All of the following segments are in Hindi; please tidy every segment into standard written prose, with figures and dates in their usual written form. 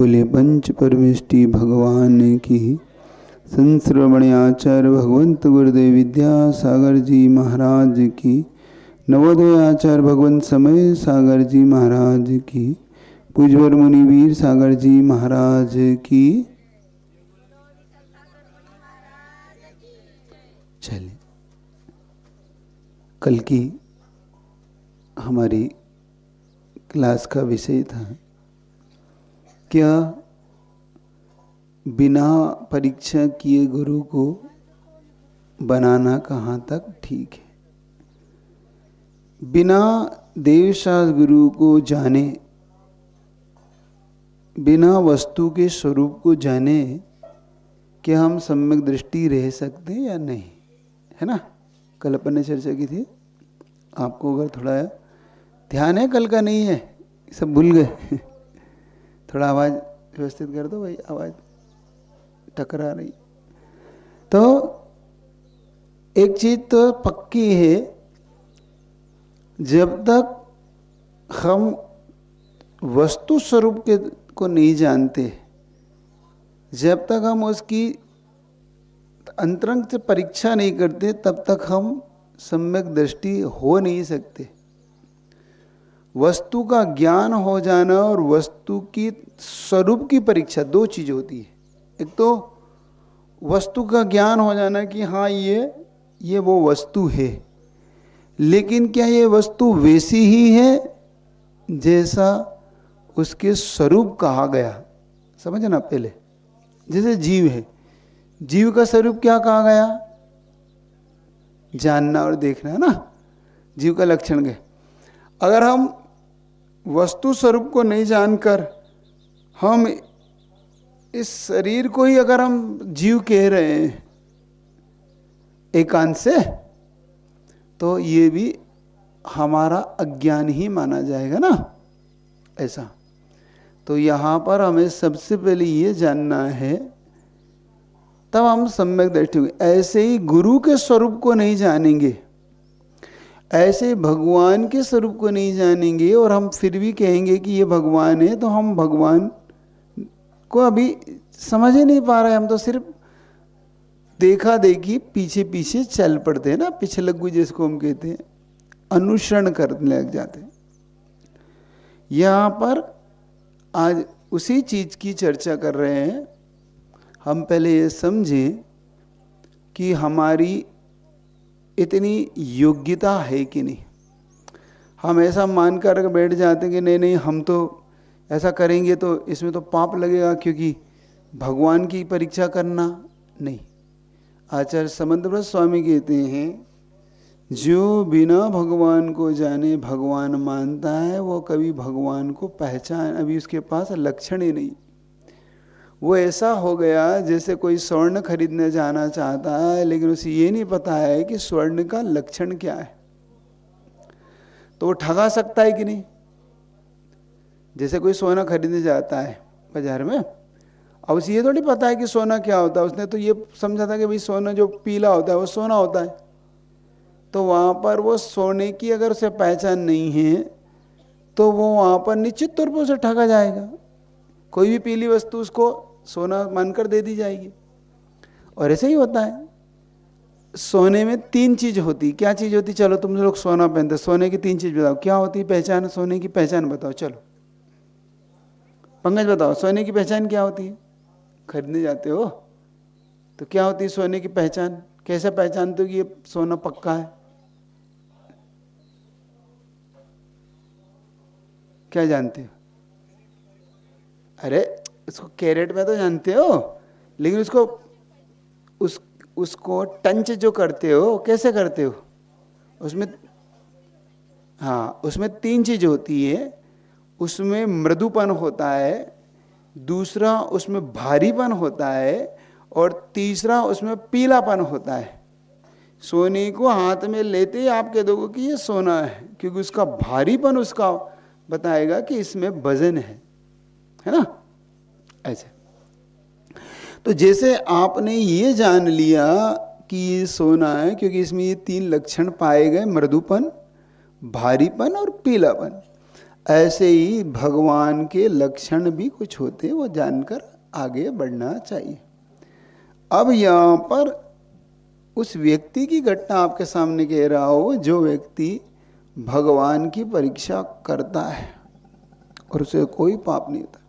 बोले पंच परमेष्टि भगवान की। संश्रवण आचार्य भगवंत गुरुदेव विद्यासागर जी महाराज की। नवोदय आचार्य भगवंत समय सागर जी महाराज की। पूज्यवर मुनिवीर सागर जी महाराज की। चलिए, कल की हमारी क्लास का विषय था क्या बिना परीक्षा किए गुरु को बनाना कहाँ तक ठीक है। बिना देवशास्त्र गुरु को जाने, बिना वस्तु के स्वरूप को जाने क्या हम सम्यक दृष्टि रह सकते हैं या नहीं, है ना। कल अपन ने चर्चा की थी। आपको अगर थोड़ा ध्यान है, कल का नहीं है, सब भूल गए। थोड़ा आवाज़ व्यवस्थित कर दो भाई, आवाज़ टकरा रही। तो एक चीज तो पक्की है, जब तक हम वस्तु स्वरूप के को नहीं जानते, जब तक हम उसकी अंतरंग से परीक्षा नहीं करते, तब तक हम सम्यक दृष्टि हो नहीं सकते। वस्तु का ज्ञान हो जाना और वस्तु की स्वरूप की परीक्षा दो चीज होती है। एक तो वस्तु का ज्ञान हो जाना कि हाँ ये वो वस्तु है, लेकिन क्या ये वस्तु वैसी ही है जैसा उसके स्वरूप कहा गया। समझना पहले, जैसे जीव है, जीव का स्वरूप क्या कहा गया, जानना और देखना, है ना, जीव का लक्षण के। अगर हम वस्तु स्वरूप को नहीं जानकर हम इस शरीर को ही अगर हम जीव कह रहे हैं एकांत से, तो ये भी हमारा अज्ञान ही माना जाएगा ना, ऐसा। तो यहाँ पर हमें सबसे पहले ये जानना है, तब हम सम्यक दृष्टि होंगे। ऐसे ही गुरु के स्वरूप को नहीं जानेंगे, ऐसे भगवान के स्वरूप को नहीं जानेंगे और हम फिर भी कहेंगे कि ये भगवान है, तो हम भगवान को अभी समझ ही नहीं पा रहे। हम तो सिर्फ देखा देखी पीछे पीछे चल पड़ते हैं ना, पिछलग्गू जिसको हम कहते हैं, अनुसरण करने लग जाते हैं। यहाँ पर आज उसी चीज की चर्चा कर रहे हैं। हम पहले ये समझें कि हमारी इतनी योग्यता है कि नहीं। हम ऐसा मानकर बैठ जाते हैं कि नहीं नहीं, हम तो ऐसा करेंगे तो इसमें तो पाप लगेगा, क्योंकि भगवान की परीक्षा करना नहीं। आचार्य समंतव्रत स्वामी कहते हैं, जो बिना भगवान को जाने भगवान मानता है, वो कभी भगवान को पहचान, अभी उसके पास लक्षण ही नहीं। वो ऐसा हो गया जैसे कोई स्वर्ण खरीदने जाना चाहता है, लेकिन उसे ये नहीं पता है कि स्वर्ण का लक्षण क्या है, तो वो ठगा सकता है कि नहीं। जैसे कोई सोना खरीदने जाता है बाजार में, अब उसे ये थोड़ी पता है कि सोना क्या होता है। उसने तो ये समझा था कि भाई सोना जो पीला होता है वो सोना होता है। तो वहाँ पर वो सोने की अगर उसे पहचान नहीं है, तो वो वहाँ पर निश्चित तौर पर उसे ठगा जाएगा। कोई भी पीली वस्तु उसको सोना मानकर दे दी जाएगी। और ऐसे ही होता है। सोने में तीन चीज होती। क्या चीज होती? चलो तुम लोग सोना पहनते, सोने की तीन चीज बताओ, क्या होती पहचान? सोने की पहचान बताओ। चलो पंकज बताओ, सोने की पहचान क्या होती है? खरीदने जाते हो तो क्या होती है सोने की पहचान? कैसे पहचानते हो कि ये सोना पक्का है? क्या जानते हो? अरे उसको कैरेट में तो जानते हो, लेकिन उसको टंच जो करते हो कैसे करते हो? उसमें हाँ, उसमें तीन चीज होती है। उसमें मृदुपन होता है, दूसरा उसमें भारीपन होता है, और तीसरा उसमें पीलापन होता है। सोने को हाथ में लेते ही आप कह दोगे कि ये सोना है, क्योंकि उसका भारीपन उसका बताएगा कि इसमें वजन है ना। ऐसे तो जैसे आपने ये जान लिया कि ये सोना है, क्योंकि इसमें ये तीन लक्षण पाए गए, मृदुपन, भारीपन और पीलापन। ऐसे ही भगवान के लक्षण भी कुछ होते हैं, वो जानकर आगे बढ़ना चाहिए। अब यहाँ पर उस व्यक्ति की घटना आपके सामने कह रहा हो जो व्यक्ति भगवान की परीक्षा करता है और उसे कोई पाप नहीं होता।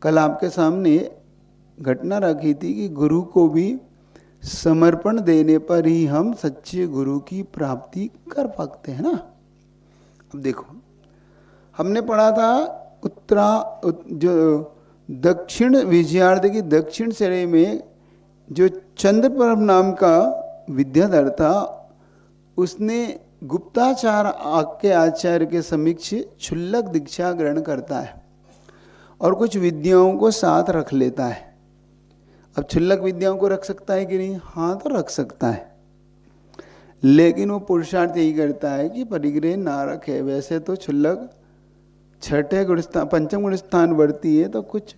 कल आपके सामने घटना रखी थी कि गुरु को भी समर्पण देने पर ही हम सच्चे गुरु की प्राप्ति कर पाते हैं ना। अब देखो, हमने पढ़ा था जो दक्षिण विजयार्थ की दक्षिण श्रेणी में जो चंद्रप्रभ नाम का विद्याधर था, उसने गुप्ताचार के आचार्य के समक्ष क्षुल्लक दीक्षा ग्रहण करता है और कुछ विद्याओं को साथ रख लेता है। अब क्षुल्लक विद्याओं को रख सकता है कि नहीं? हाँ, तो रख सकता है, लेकिन वो पुरुषार्थ यही करता है कि परिग्रह ना रखे। वैसे तो क्षुल्लक छठे गुण स्थान पंचम गुण स्थान बढ़ती है तो कुछ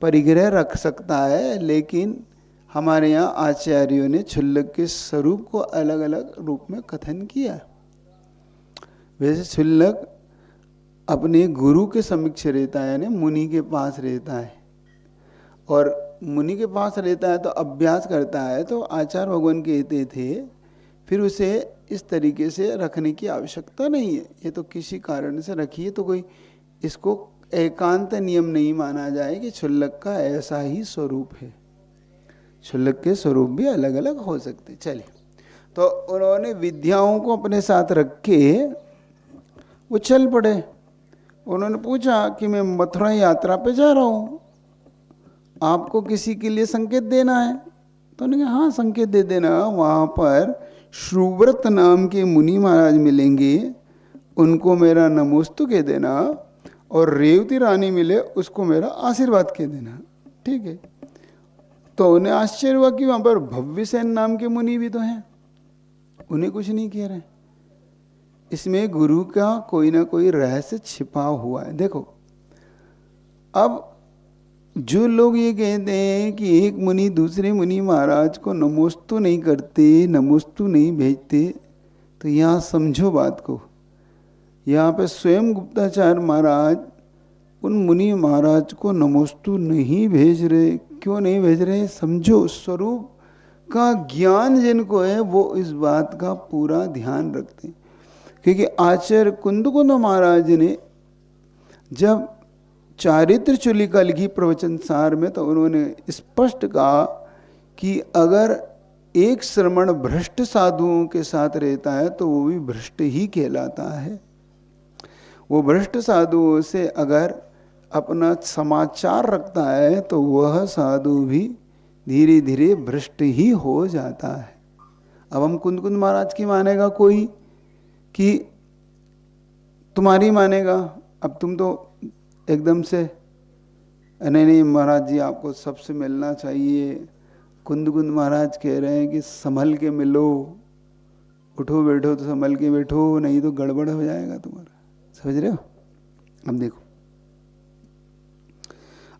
परिग्रह रख सकता है, लेकिन हमारे यहाँ आचार्यों ने क्षुल्लक के स्वरूप को अलग अलग रूप में कथन किया। वैसे क्षुल्लक अपने गुरु के समक्ष रहता है, यानी मुनि के पास रहता है, और मुनि के पास रहता है तो अभ्यास करता है। तो आचार्य भगवान कहते थे फिर उसे इस तरीके से रखने की आवश्यकता नहीं है, ये तो किसी कारण से रखिए, तो कोई इसको एकांत नियम नहीं माना जाए कि क्षुल्लक का ऐसा ही स्वरूप है। क्षुल्लक के स्वरूप भी अलग अलग हो सकते। चलिए, तो उन्होंने विद्याओं को अपने साथ रख के वो चल पड़े। उन्होंने पूछा कि मैं मथुरा यात्रा पे जा रहा हूँ, आपको किसी के लिए संकेत देना है? तो उन्होंने कहा हाँ, संकेत दे देना। वहाँ पर श्रुव्रत नाम के मुनि महाराज मिलेंगे, उनको मेरा नमोस्तु कह देना, और रेवती रानी मिले, उसको मेरा आशीर्वाद कह देना। ठीक है। तो उन्हें आश्चर्य हुआ कि वहाँ पर भव्यसेन नाम के मुनि भी तो हैं, उन्हें कुछ नहीं कह रहे। इसमें गुरु का कोई ना कोई रहस्य छिपा हुआ है। देखो, अब जो लोग ये कहते हैं कि एक मुनि दूसरे मुनि महाराज को नमोस्तु नहीं करते, नमोस्तु नहीं भेजते, तो यहाँ समझो बात को। यहाँ पे स्वयं गुप्ताचार्य महाराज उन मुनि महाराज को नमोस्तु नहीं भेज रहे। क्यों नहीं भेज रहे? समझो, स्वरूप का ज्ञान जिनको है वो इस बात का पूरा ध्यान रखते हैं। क्योंकि आचार्य कुंदकुंद महाराज ने जब चारित्र चूलिका लिखी प्रवचन सार में, तो उन्होंने स्पष्ट कहा कि अगर एक श्रमण भ्रष्ट साधुओं के साथ रहता है तो वो भी भ्रष्ट ही कहलाता है। वो भ्रष्ट साधुओं से अगर अपना समाचार रखता है तो वह साधु भी धीरे धीरे भ्रष्ट ही हो जाता है। अब हम कुंदकुंद महाराज की मानेगा कोई कि तुम्हारी मानेगा? अब तुम तो एकदम से नहीं महाराज जी आपको सबसे मिलना चाहिए। कुंदकुंद महाराज कह रहे हैं कि संभल के मिलो, उठो बैठो तो संभल के बैठो, नहीं तो गड़बड़ हो जाएगा तुम्हारा। समझ रहे हो? अब देखो,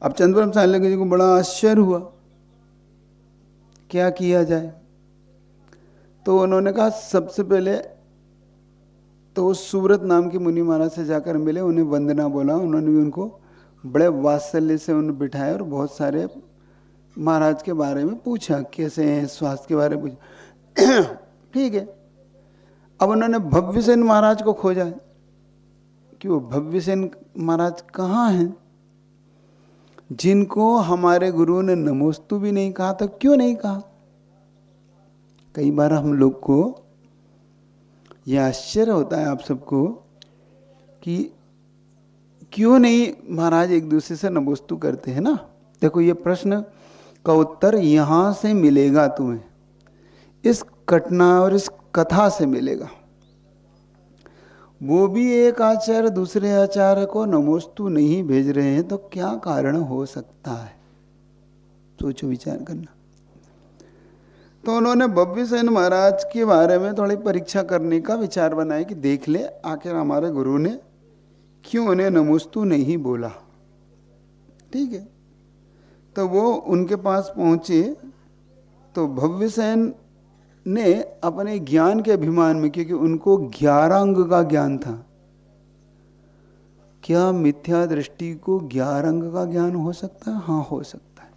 अब चंद्रप्रभ साहब जी को बड़ा आश्चर्य हुआ, क्या किया जाए? तो उन्होंने कहा सबसे पहले तो सुव्रत नाम के मुनि महाराज से जाकर मिले, उन्हें वंदना बोला। उन्होंने भी उनको बड़े वात्सल्य से उन्हें बिठाया और बहुत सारे महाराज के बारे में पूछा, कैसे हैं, स्वास्थ्य के बारे में पूछा। ठीक है। अब उन्होंने भव्यसेन महाराज को खोजा कि वो भव्यसेन महाराज कहाँ हैं, जिनको हमारे गुरु ने नमोस्तु भी नहीं कहा। तो क्यों नहीं कहा? कई बार हम लोग को यह आश्चर्य होता है आप सबको कि क्यों नहीं महाराज एक दूसरे से नमोस्तु करते हैं ना। देखो, ये प्रश्न का उत्तर यहाँ से मिलेगा तुम्हें, इस घटना और इस कथा से मिलेगा। वो भी एक आचार्य दूसरे आचार्य को नमोस्तु नहीं भेज रहे हैं, तो क्या कारण हो सकता है? सोचो, विचार करना। तो उन्होंने भव्यसेन महाराज के बारे में थोड़ी परीक्षा करने का विचार बनाया कि देख ले आखिर हमारे गुरु ने क्यों उन्हें नमोस्तु नहीं बोला। ठीक है। तो वो उनके पास पहुंचे, तो भव्यसेन ने अपने ज्ञान के अभिमान में, क्योंकि उनको 11 अंग का ज्ञान था, क्या मिथ्या दृष्टि को 11 अंग का ज्ञान हो सकता है? हाँ, हो सकता है।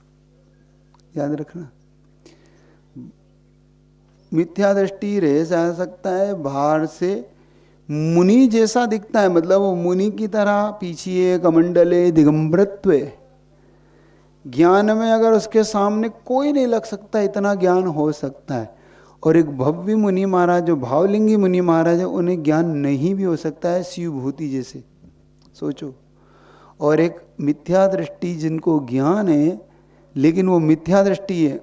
याद रखना, मिथ्या दृष्टि रह जा सकता है, बाहर से मुनि जैसा दिखता है, मतलब वो मुनि की तरह पीछे कमंडले दिगंबरत्व, ज्ञान में अगर उसके सामने कोई नहीं लग सकता, इतना ज्ञान हो सकता है। और एक भव्य मुनि महाराज, जो भावलिंगी मुनि महाराज है, उन्हें ज्ञान नहीं भी हो सकता है, शिवभूति जैसे, सोचो। और एक मिथ्या दृष्टि जिनको ज्ञान है, लेकिन वो मिथ्या दृष्टि है,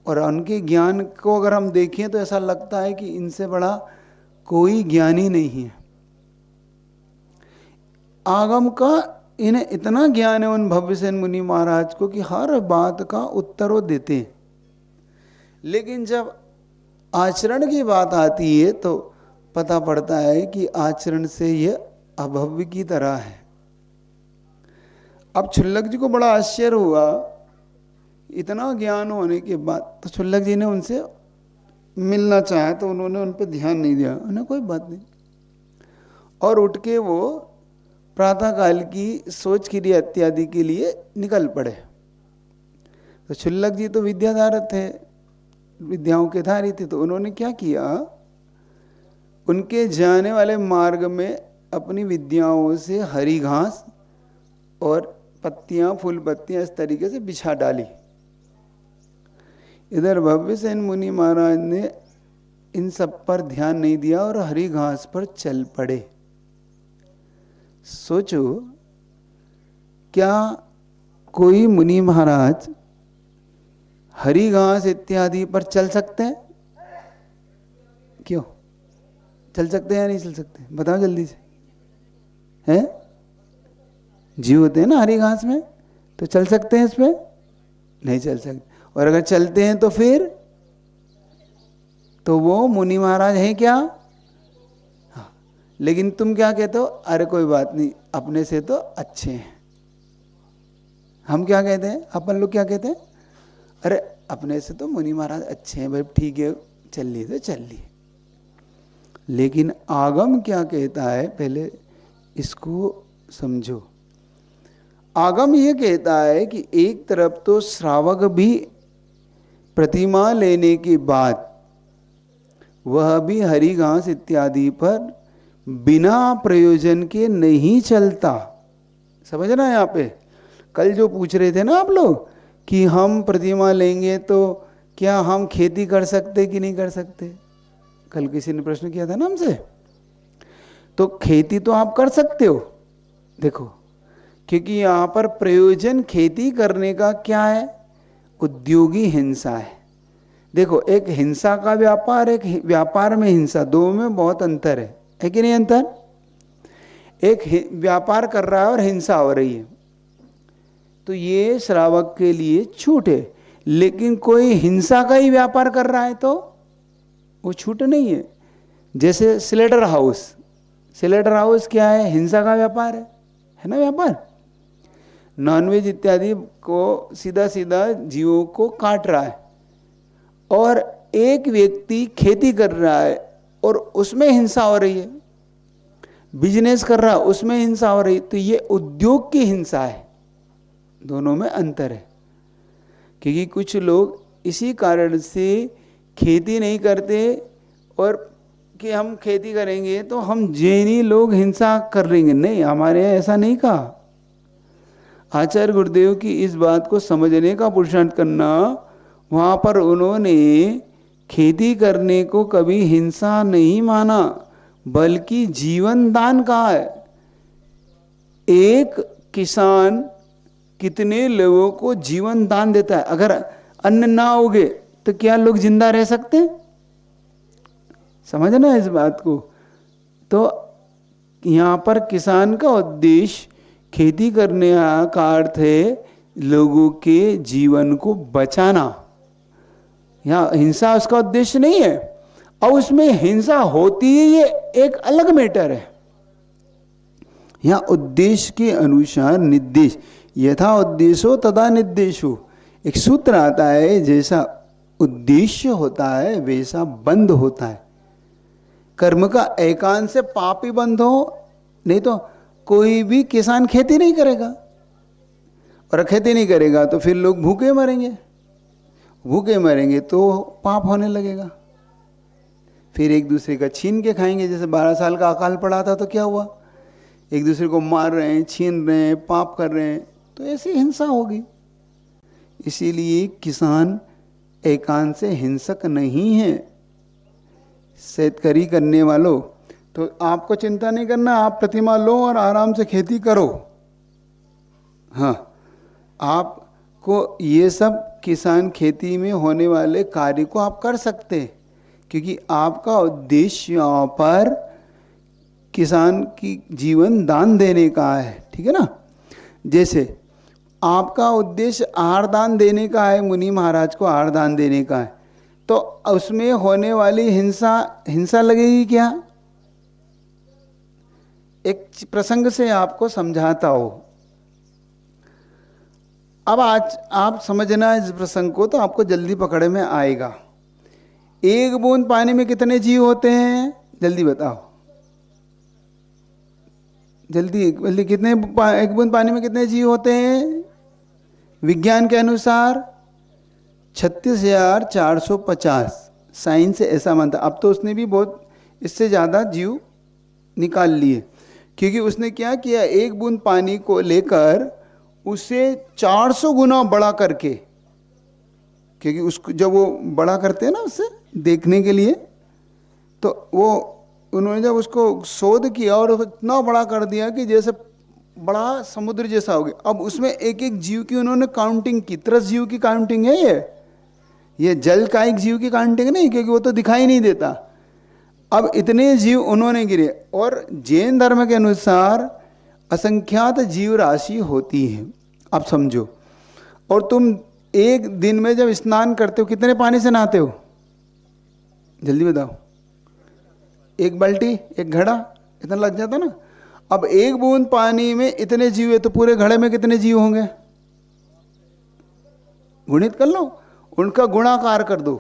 और उनके ज्ञान को अगर हम देखें तो ऐसा लगता है कि इनसे बड़ा कोई ज्ञानी नहीं है। आगम का इन्हें इतना ज्ञान है उन भव्यसेन मुनि महाराज को कि हर बात का उत्तर वो देते हैं, लेकिन जब आचरण की बात आती है तो पता पड़ता है कि आचरण से ये अभव्य की तरह है। अब छुल्लक जी को बड़ा आश्चर्य हुआ, इतना ज्ञान होने के बाद। तो छुल्लक जी ने उनसे मिलना चाहा तो उन्होंने उन पर ध्यान नहीं दिया, उन्हें कोई बात नहीं, और उठ के वो प्रातःकाल की सोच क्रिया इत्यादि के लिए निकल पड़े। तो छुल्लक जी तो विद्याधार थे, विद्याओं के धारी थे, तो उन्होंने क्या किया, उनके जाने वाले मार्ग में अपनी विद्याओं से हरी घास और पत्तियां, फूल पत्तियां इस तरीके से बिछा डाली। इधर भव्यसेन मुनि महाराज ने इन सब पर ध्यान नहीं दिया और हरी घास पर चल पड़े। सोचो, क्या कोई मुनि महाराज हरी घास इत्यादि पर चल सकते हैं? क्यों चल सकते हैं या नहीं चल सकते? बताओ जल्दी से। हैं? जीव होते हैं ना हरी घास में, तो चल सकते हैं इस पे? नहीं चल सकते। और अगर चलते हैं तो फिर तो वो मुनि महाराज हैं क्या? हाँ। लेकिन तुम क्या कहते हो? अरे कोई बात नहीं, अपने से तो अच्छे हैं। हम क्या कहते हैं? अपन लोग क्या कहते हैं? अरे अपने से तो मुनि महाराज अच्छे हैं भाई, ठीक है, चल लिए तो चल लिए। लेकिन आगम क्या कहता है, पहले इसको समझो। आगम ये कहता है कि एक तरफ तो श्रावक भी प्रतिमा लेने के बाद वह भी हरी घास इत्यादि पर बिना प्रयोजन के नहीं चलता। समझना यहाँ पे, कल जो पूछ रहे थे ना आप लोग कि हम प्रतिमा लेंगे तो क्या हम खेती कर सकते कि नहीं कर सकते, कल किसी ने प्रश्न किया था ना हमसे। तो खेती तो आप कर सकते हो, देखो, क्योंकि यहाँ पर प्रयोजन खेती करने का क्या है? उद्योगी हिंसा है। देखो, एक हिंसा का व्यापार, एक व्यापार में हिंसा, दो में बहुत अंतर है कि नहीं अंतर? एक व्यापार कर रहा है और हिंसा हो रही है, तो ये श्रावक के लिए छूट है। लेकिन कोई हिंसा का ही व्यापार कर रहा है तो वो छूट नहीं है। जैसे स्लेटर हाउस, स्लेटर हाउस क्या है? हिंसा का व्यापार है ना, व्यापार। नॉनवेज इत्यादि को सीधा सीधा जीवों को काट रहा है, और एक व्यक्ति खेती कर रहा है और उसमें हिंसा हो रही है, बिजनेस कर रहा है उसमें हिंसा हो रही है। तो ये उद्योग की हिंसा है, दोनों में अंतर है। क्योंकि कुछ लोग इसी कारण से खेती नहीं करते, और कि हम खेती करेंगे तो हम जैनी लोग हिंसा कर लेंगे, नहीं, हमारे यहाँ ऐसा नहीं कहा। आचार्य गुरुदेव की इस बात को समझने का पुरुषार्थ करना, वहाँ पर उन्होंने खेती करने को कभी हिंसा नहीं माना, बल्कि जीवन दान कहा है। एक किसान कितने लोगों को जीवन दान देता है। अगर अन्न ना उगे तो क्या लोग जिंदा रह सकते? समझना इस बात को। तो यहाँ पर किसान का उद्देश्य खेती करने का अर्थ है लोगों के जीवन को बचाना। यहाँ हिंसा उसका उद्देश्य नहीं है, और उसमें हिंसा होती है ये एक अलग मैटर है। यहाँ उद्देश्य के अनुसार निर्देश, यथा उद्देश्यो तथा निर्देशो, एक सूत्र आता है, जैसा उद्देश्य होता है वैसा बंध होता है। कर्म का एकांत से पाप ही बंध हो, नहीं तो कोई भी किसान खेती नहीं करेगा, और खेती नहीं करेगा तो फिर लोग भूखे मरेंगे, भूखे मरेंगे तो पाप होने लगेगा, फिर एक दूसरे का छीन के खाएंगे। जैसे 12 साल का अकाल पड़ा था तो क्या हुआ, एक दूसरे को मार रहे हैं, छीन रहे हैं, पाप कर रहे हैं, तो ऐसी हिंसा होगी। इसीलिए किसान एकांत से हिंसक नहीं है। शेतकारी करने वालों, तो आपको चिंता नहीं करना, आप प्रतिमा लो और आराम से खेती करो। हाँ, आपको ये सब किसान खेती में होने वाले कार्य को आप कर सकते हैं, क्योंकि आपका उद्देश्य यहाँ पर किसान की जीवन दान देने का है, ठीक है ना। जैसे आपका उद्देश्य आहार दान देने का है, मुनि महाराज को आहार दान देने का है, तो उसमें होने वाली हिंसा लगेगी क्या? एक प्रसंग से आपको समझाता हो। अब आज आप समझना इस प्रसंग को, तो आपको जल्दी पकड़ में आएगा। एक बूंद पानी में कितने जीव होते हैं, जल्दी बताओ, जल्दी कितने, एक बूंद पानी में कितने जीव होते हैं? विज्ञान के अनुसार 36,450, साइंस ऐसा मानता। अब तो उसने भी बहुत इससे ज़्यादा जीव निकाल लिए, क्योंकि उसने क्या किया, एक बूंद पानी को लेकर उसे 400 गुना बड़ा करके, क्योंकि उसको जब वो बड़ा करते हैं ना उससे देखने के लिए, तो वो उन्होंने जब उसको शोध किया और इतना बड़ा कर दिया कि जैसे बड़ा समुद्र जैसा हो गया। अब उसमें एक एक जीव की उन्होंने काउंटिंग की, 30 जीव की काउंटिंग है ये जल का एक जीव की काउंटिंग नहीं, क्योंकि वो तो दिखाई नहीं देता। अब इतने जीव उन्होंने गिरे, और जैन धर्म के अनुसार असंख्यात जीव राशि होती है। आप समझो, और तुम एक दिन में जब स्नान करते हो कितने पानी से नहाते हो, जल्दी बताओ? एक बाल्टी, एक घड़ा, इतना लग जाता ना। अब एक बूंद पानी में इतने जीव है, तो पूरे घड़े में कितने जीव होंगे, गुणित कर लो, उनका गुणाकार कर दो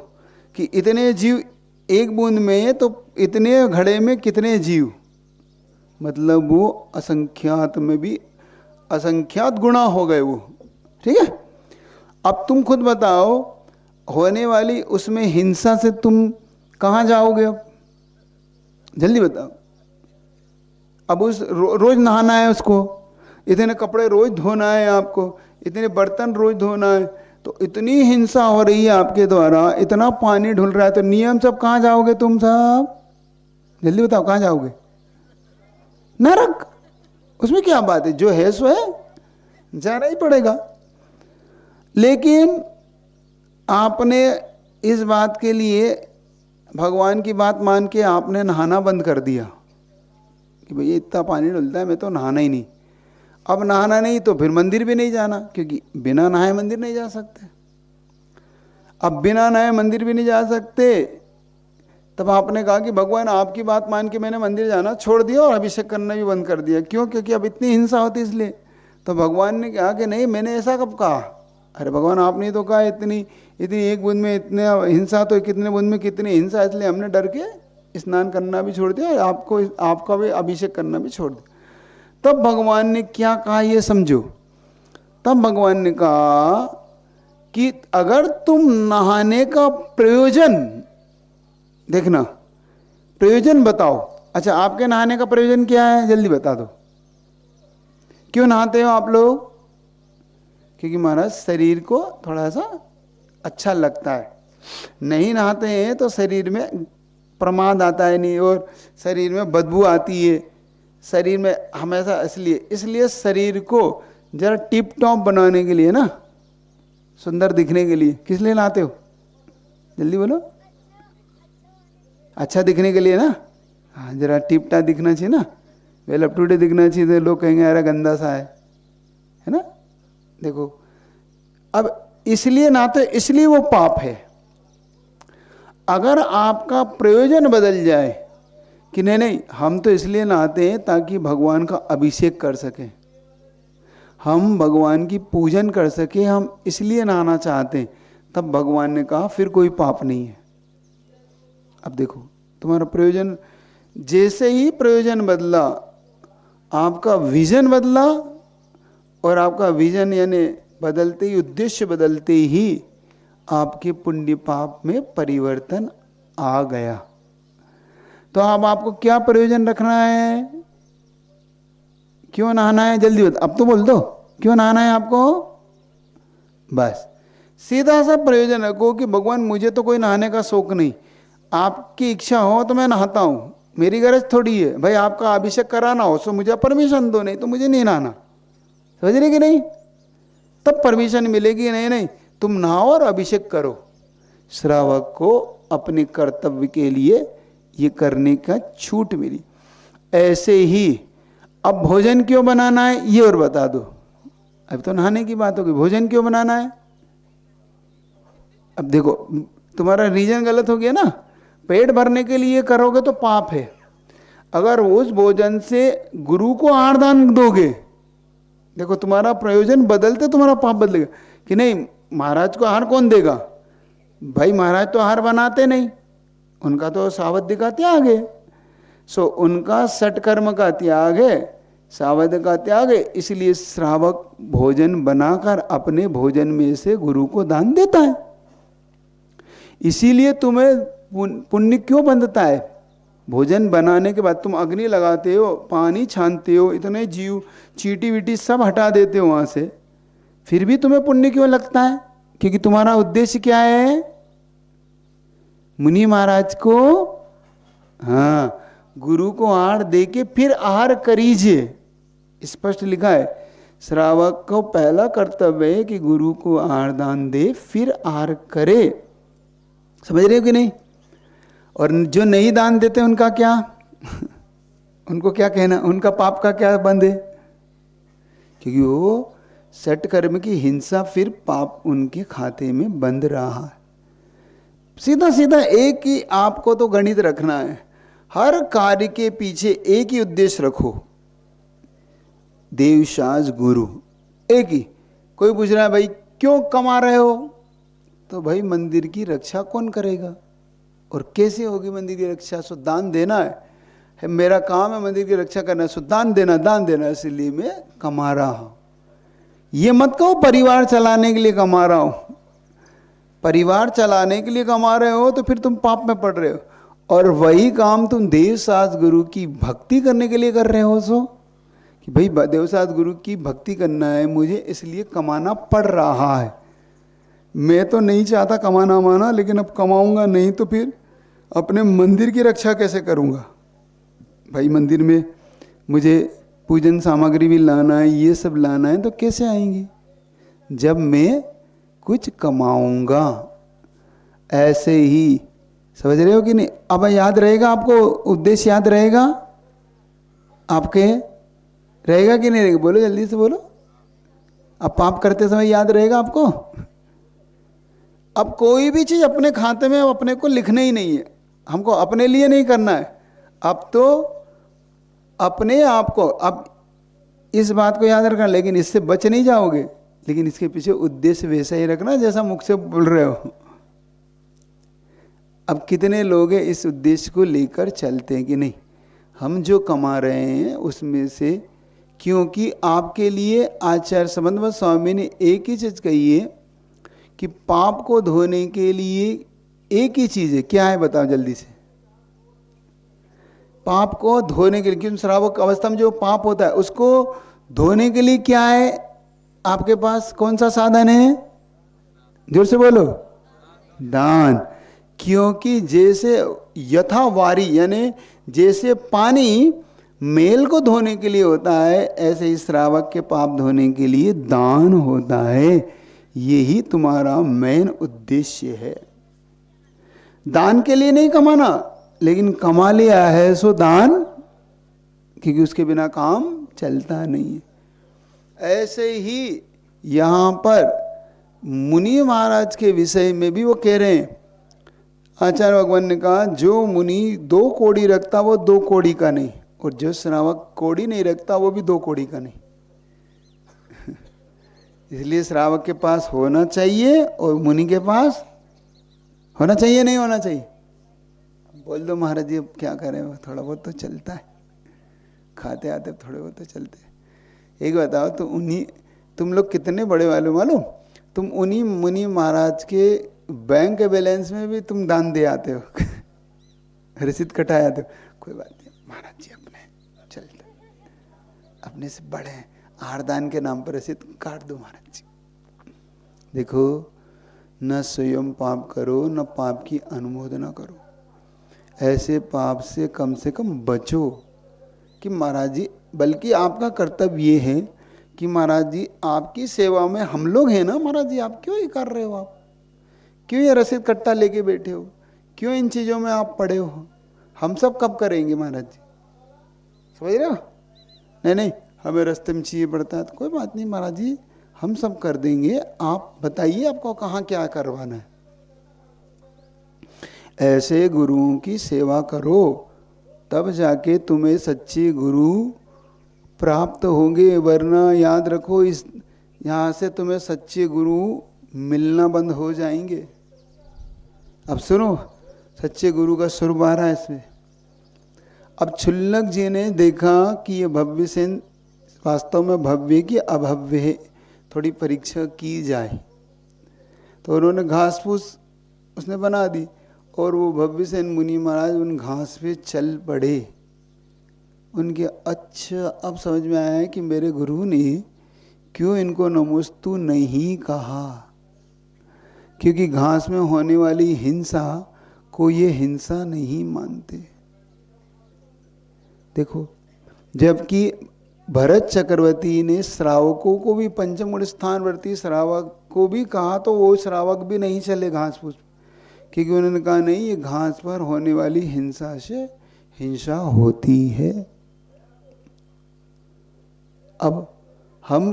कि इतने जीव एक बूंद में, तो इतने घड़े में कितने जीव, मतलब वो असंख्यात में भी असंख्यात गुणा हो गए वो, ठीक है। अब तुम खुद बताओ, होने वाली उसमें हिंसा से तुम कहाँ जाओगे? अब जल्दी बताओ। अब उस रोज नहाना है उसको, इतने कपड़े रोज धोना है आपको, इतने बर्तन रोज धोना है, तो इतनी हिंसा हो रही है आपके द्वारा, इतना पानी ढुल रहा है, तो नियम सब कहाँ जाओगे तुम सब? जल्दी बताओ, कहाँ जाओगे? नरक। उसमें क्या बात है, जो है सो है, जाना ही पड़ेगा। लेकिन आपने इस बात के लिए भगवान की बात मान के आपने नहाना बंद कर दिया कि भैया इतना पानी डुलता है, मैं तो नहाना ही नहीं। अब नहाना नहीं तो फिर मंदिर भी नहीं जाना, क्योंकि बिना नहाए मंदिर नहीं जा सकते। अब बिना नहाए मंदिर भी नहीं जा सकते, तब आपने कहा कि भगवान आपकी बात मान के मैंने मंदिर जाना छोड़ दिया और अभिषेक करना भी बंद कर दिया। क्यों? क्योंकि अब इतनी हिंसा होती इसलिए। तो भगवान ने कहा कि नहीं, मैंने ऐसा कब कहा? अरे भगवान, आपने तो कहा इतनी एक बूंद में इतने हिंसा, तो कितने बूंद में कितनी हिंसा, इसलिए हमने डर के स्नान करना भी छोड़ दिया और आपका भी अभिषेक करना भी छोड़ दिया। तब भगवान ने क्या कहा ये समझो। तब भगवान ने कहा कि अगर तुम नहाने का प्रयोजन देखना, प्रयोजन बताओ। अच्छा, आपके नहाने का प्रयोजन क्या है, जल्दी बता दो। क्यों नहाते हो आप लोग? क्योंकि महाराज शरीर को थोड़ा सा अच्छा लगता है। नहीं नहाते हैं तो शरीर में प्रमाद आता है नहीं, और शरीर में बदबू आती है शरीर में हमेशा। इसलिए शरीर को जरा टिप टॉप बनाने के लिए ना, सुंदर दिखने के लिए, किस लिए नहाते हो? जल्दी बोलो। अच्छा दिखने के लिए ना। हाँ, जरा टिप टाप दिखना चाहिए ना, वेल अप टू डे दिखना चाहिए, तो लोग कहेंगे अरे गंदा सा है ना। देखो, अब इसलिए नहाते, इसलिए वो पाप है। अगर आपका प्रयोजन बदल जाए कि नहीं नहीं, हम तो इसलिए नहाते हैं ताकि भगवान का अभिषेक कर सकें, हम भगवान की पूजन कर सके, हम इसलिए नहाना चाहते हैं, तब भगवान ने कहा फिर कोई पाप नहीं है। अब देखो, तुम्हारा प्रयोजन, जैसे ही प्रयोजन बदला आपका विजन बदला, और आपका विजन यानी बदलते ही, उद्देश्य बदलते ही आपके पुण्य पाप में परिवर्तन आ गया। तो अब आपको क्या प्रयोजन रखना है? क्यों नहाना है? जल्दी बता, अब तो बोल दो, क्यों नहाना है आपको? बस सीधा सा प्रयोजन रखो कि भगवान मुझे तो कोई नहाने का शौक नहीं, आपकी इच्छा हो तो मैं नहाता हूँ, मेरी गरज थोड़ी है भाई आपका अभिषेक कराना हो तो मुझे परमिशन दो, नहीं तो मुझे नहीं नहाना। समझ रहे कि नहीं? तब परमिशन मिलेगी। नहीं नहीं, तुम नहाओ और अभिषेक करो। श्रावक को अपने कर्तव्य के लिए ये करने का छूट मिली। ऐसे ही अब भोजन क्यों बनाना है ये और बता दो। अब तो नहाने की बात होगी, भोजन क्यों बनाना है? अब देखो तुम्हारा रीजन गलत हो गया ना। पेट भरने के लिए करोगे तो पाप है, अगर उस भोजन से गुरु को आहार दान दोगे, देखो तुम्हारा प्रयोजन बदलते तुम्हारा पाप बदलेगा। कि नहीं महाराज को आहार कौन देगा? भाई महाराज तो आहार बनाते नहीं, उनका तो सावध्य का त्याग है। सो उनका सटकर्म का त्याग है, सावध्य का त्याग है, इसलिए श्रावक भोजन बनाकर अपने भोजन में से गुरु को दान देता है। इसीलिए तुम्हें पुण्य क्यों बंधता है? भोजन बनाने के बाद तुम अग्नि लगाते हो, पानी छानते हो, इतने जीव चींटी वीटी सब हटा देते हो वहां से, फिर भी तुम्हें पुण्य क्यों लगता है? क्योंकि तुम्हारा उद्देश्य क्या है? मुनि महाराज को, हाँ, गुरु को आहार दे के फिर आहार करीजिए। स्पष्ट लिखा है, श्रावक को पहला कर्तव्य है कि गुरु को आहार दान दे फिर आहार करे। समझ रहे हो कि नहीं? और जो नहीं दान देते उनका क्या? उनको क्या कहना? उनका पाप का क्या बंध है? क्योंकि वो सटकर्म की हिंसा फिर पाप उनके खाते में बंध रहा है। सीधा सीधा एक ही आपको तो गणित रखना है, हर कार्य के पीछे एक ही उद्देश्य रखो, देवशाज गुरु एक ही। कोई पूछ रहा है भाई क्यों कमा रहे हो? तो भाई मंदिर की रक्षा कौन करेगा और कैसे होगी मंदिर की रक्षा? सो दान देना है, मेरा काम है मंदिर की रक्षा करना, सो दान देना, इसलिए मैं कमा रहा हूं। ये मत कहो परिवार चलाने के लिए कमा रहा हूं। परिवार चलाने के लिए कमा रहे हो तो फिर तुम पाप में पड़ रहे हो, और वही काम तुम देवसास गुरु की भक्ति करने के लिए कर रहे हो। सो कि भाई देवसास गुरु की भक्ति करना है मुझे, इसलिए कमाना पड़ रहा है। मैं तो नहीं चाहता कमाना माना, लेकिन अब कमाऊंगा नहीं तो फिर अपने मंदिर की रक्षा कैसे करूंगा? भाई मंदिर में मुझे पूजन सामग्री भी लाना है, ये सब लाना है, तो कैसे आएंगी जब मैं कुछ कमाऊंगा? ऐसे ही समझ रहे हो कि नहीं? अब याद रहेगा आपको, उद्देश्य याद रहेगा आपके? रहेगा कि नहीं रहेगा? बोलो जल्दी से बोलो। अब पाप करते समय याद रहेगा आपको? अब कोई भी चीज अपने खाते में अपने को लिखना ही नहीं है, हमको अपने लिए नहीं करना है। अब तो अपने आप को, अब इस बात को याद रखना, लेकिन इससे बच नहीं जाओगे, लेकिन इसके पीछे उद्देश्य वैसा ही रखना जैसा मुख से बोल रहे हो। अब कितने लोग हैं इस उद्देश्य को लेकर चलते हैं कि नहीं हम जो कमा रहे हैं उसमें से, क्योंकि आपके लिए आचार्य संबंध स्वामी ने एक ही चीज कही है कि पाप को धोने के लिए एक ही चीज है। क्या है बताओ जल्दी से? पाप को धोने के लिए, क्योंकि श्रावक अवस्था में जो पाप होता है उसको धोने के लिए क्या है आपके पास? कौन सा साधन है? जोर से बोलो। दान। क्योंकि जैसे यथावारी यानी जैसे पानी मेल को धोने के लिए होता है, ऐसे ही श्रावक के पाप धोने के लिए दान होता है। यही तुम्हारा मेन उद्देश्य है। दान के लिए नहीं कमाना, लेकिन कमा लिया है सो दान, क्योंकि उसके बिना काम चलता नहीं है। ऐसे ही यहां पर मुनि महाराज के विषय में भी वो कह रहे हैं, आचार्य भगवान ने कहा जो मुनि 2 कौड़ी रखता वो 2 कौड़ी का नहीं, और जो श्रावक कौड़ी नहीं रखता वो भी 2 कौड़ी का नहीं। इसलिए श्रावक के पास होना चाहिए और मुनि के पास होना चाहिए, नहीं होना चाहिए? बोल दो महाराज जी अब क्या करें, थोड़ा बहुत तो चलता है। खाते आते थोड़े बहुत तो चलते। एक बताओ, तो तुम लोग कितने बड़े वाले मालूम, तुम उन्हीं मुनि महाराज के बैंक के बैलेंस में भी तुम दान दे आते हो रसीद कटाए आते हो। कोई बात नहीं महाराज जी, अपने चलते, अपने से बड़े हैं, आरदान के नाम पर रसीद काट दो महाराज जी। देखो, न स्वयं पाप करो, न पाप की अनुमोदना करो। ऐसे पाप से कम बचो कि महाराज जी, बल्कि आपका कर्तव्य ये है कि महाराज जी आपकी सेवा में हम लोग हैं ना महाराज जी, आप क्यों ये कर रहे हो, आप क्यों ये रसीद कट्टा लेके बैठे हो, क्यों इन चीज़ों में आप पड़े हो, हम सब कब करेंगे महाराज जी, समझ रहे हो? नहीं नहीं, हमें रास्ते में चाहिए पड़ता है तो कोई बात नहीं महाराज जी, हम सब कर देंगे, आप बताइए आपको कहाँ क्या करवाना है। ऐसे गुरुओं की सेवा करो, तब जाके तुम्हें सच्चे गुरु प्राप्त होंगे, वरना याद रखो इस यहाँ से तुम्हें सच्चे गुरु मिलना बंद हो जाएंगे। अब सुनो, सच्चे गुरु का स्वरूप आ रहा है इसमें। अब क्षुल्लक जी ने देखा कि ये भव्य सेन वास्तव में भव्य की अभव्य है, थोड़ी परीक्षा की जाए, तो उन्होंने घास फूस उसने बना दी और वो भव्य सेन मुनि महाराज उन घास पे चल पड़े। उनके अच्छा अब समझ में आया कि मेरे गुरु ने क्यों इनको नमोस्तु नहीं कहा, क्योंकि घास में होने वाली हिंसा को ये हिंसा नहीं मानते। देखो, जबकि भरत चक्रवर्ती ने श्रावकों को भी, पंचम गुण स्थानवर्ती श्रावक को भी कहा, तो वो श्रावक भी नहीं चले घास फूस, क्योंकि उन्होंने कहा नहीं, ये घास पर होने वाली हिंसा से हिंसा होती है। अब हम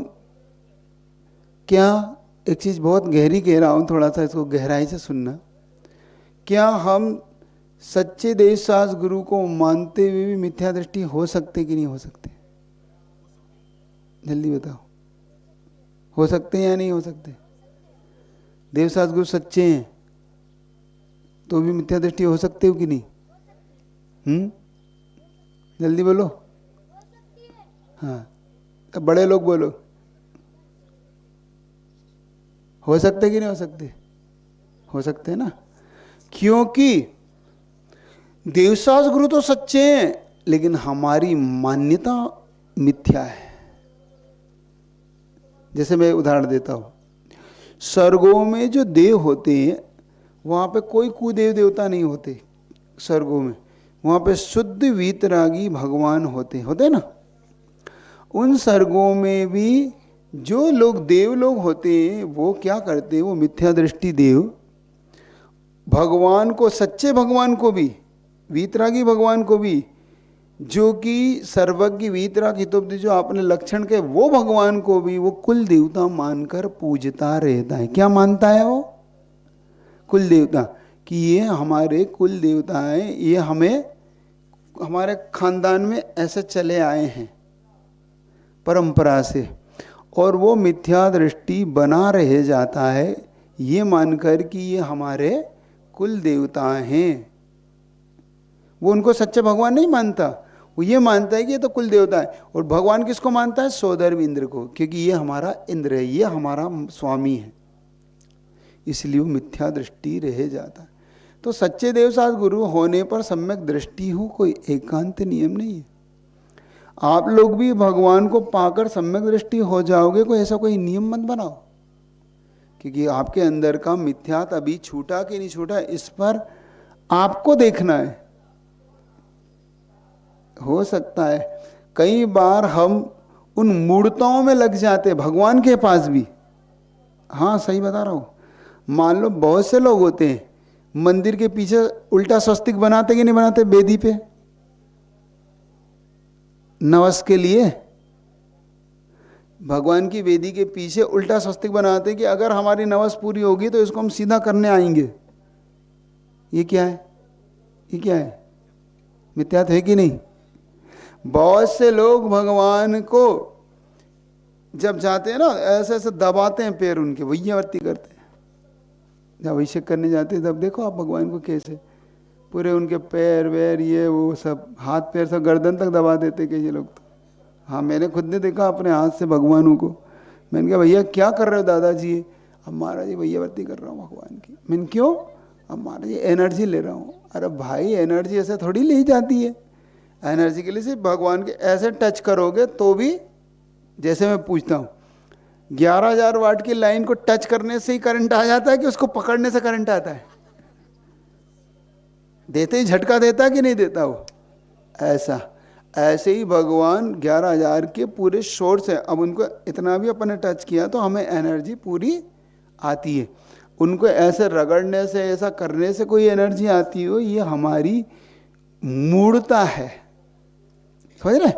क्या, एक चीज बहुत गहरी कह रहा हूं, थोड़ा सा इसको गहराई से सुनना, क्या हम सच्चे देवशास्त्र गुरु को मानते हुए भी मिथ्या दृष्टि हो सकते कि नहीं हो सकते? जल्दी बताओ, हो सकते हैं या नहीं हो सकते? देवशास्त्र गुरु सच्चे हैं तो भी मिथ्या दृष्टि हो सकते हो कि नहीं? जल्दी बोलो। हाँ, अब बड़े लोग बोलो, हो सकते कि नहीं हो सकते? हो सकते हैं ना, क्योंकि देवशास्त्र गुरु तो सच्चे हैं लेकिन हमारी मान्यता मिथ्या है। जैसे मैं उदाहरण देता हूं, स्वर्गों में जो देव होते हैं वहां पे कोई कुदेव देवता नहीं होते। स्वर्गों में वहां पे शुद्ध वीतरागी भगवान होते ना। उन स्वर्गों में भी जो लोग देव लोग होते हैं वो क्या करते हैं, वो मिथ्या दृष्टि देव भगवान को, सच्चे भगवान को भी, वीतरागी भगवान को भी, जो कि सर्वज्ञ वीतराग हितोपदेश जो आपने लक्षण के, वो भगवान को भी वो कुल देवता मानकर पूजता रहता है। क्या मानता है वो? कुल देवता, कि ये हमारे कुल देवता हैं, ये हमें हमारे खानदान में ऐसे चले आए हैं परंपरा से, और वो मिथ्या दृष्टि बना रह जाता है ये मानकर कि ये हमारे कुल देवता हैं। वो उनको सच्चे भगवान नहीं मानता, वो ये मानता है कि ये तो कुल देवता है। और भगवान किसको मानता है? सोदर्भ इंद्र को, क्योंकि ये हमारा इंद्र है, ये हमारा स्वामी है, इसलिए वो मिथ्या दृष्टि रह जाता है। तो सच्चे देवशास्त्र गुरु होने पर सम्यक दृष्टि हो कोई एकांत नियम नहीं है। आप लोग भी भगवान को पाकर सम्यक दृष्टि हो जाओगे, कोई ऐसा कोई नियम मत बनाओ, क्योंकि आपके अंदर का मिथ्यात अभी छूटा कि नहीं छूटा, इस पर आपको देखना है। हो सकता है कई बार हम उन मूर्तों में लग जाते भगवान के पास भी। हाँ सही बता रहा हूं। मान लो बहुत से लोग होते हैं मंदिर के पीछे उल्टा स्वस्तिक बनाते कि नहीं बनाते, वेदी पे नवस के लिए भगवान की वेदी के पीछे उल्टा स्वस्तिक बनाते कि अगर हमारी नवस पूरी होगी तो इसको हम सीधा करने आएंगे। ये क्या है? ये क्या है? मिथ्यात्व है कि नहीं? बहुत से लोग भगवान को जब जाते हैं ना, ऐसे ऐसे दबाते हैं पैर उनके, वैयावर्ती करते हैं। जब अभिषेक करने जाते हैं तब देखो आप भगवान को कैसे पूरे उनके पैर वैर ये वो सब, हाथ पैर सब गर्दन तक दबा देते कई लोग तो। हाँ, मैंने खुद ने देखा अपने हाथ से भगवानों को। मैंने कहा भैया क्या कर रहे हो दादाजी? अब महाराज जी भैया वर्ती कर रहा हूँ भगवान की। मैंने क्यों? अब महाराज जी एनर्जी ले रहा हूँ। अरे भाई एनर्जी ऐसे थोड़ी ली जाती है। एनर्जी के लिए सिर्फ भगवान के ऐसे टच करोगे तो भी, जैसे मैं पूछता हूँ 11,000 वाट की लाइन को टच करने से ही करंट आ जाता है कि उसको पकड़ने से करंट आता है? देते ही झटका देता कि नहीं देता वो? ऐसा ऐसे ही भगवान 11,000 के पूरे सोर्स है। अब उनको इतना भी अपन ने टच किया तो हमें एनर्जी पूरी आती है। उनको ऐसे रगड़ने से, ऐसा करने से कोई एनर्जी आती हो, ये हमारी मूर्ता है, समझ रहे?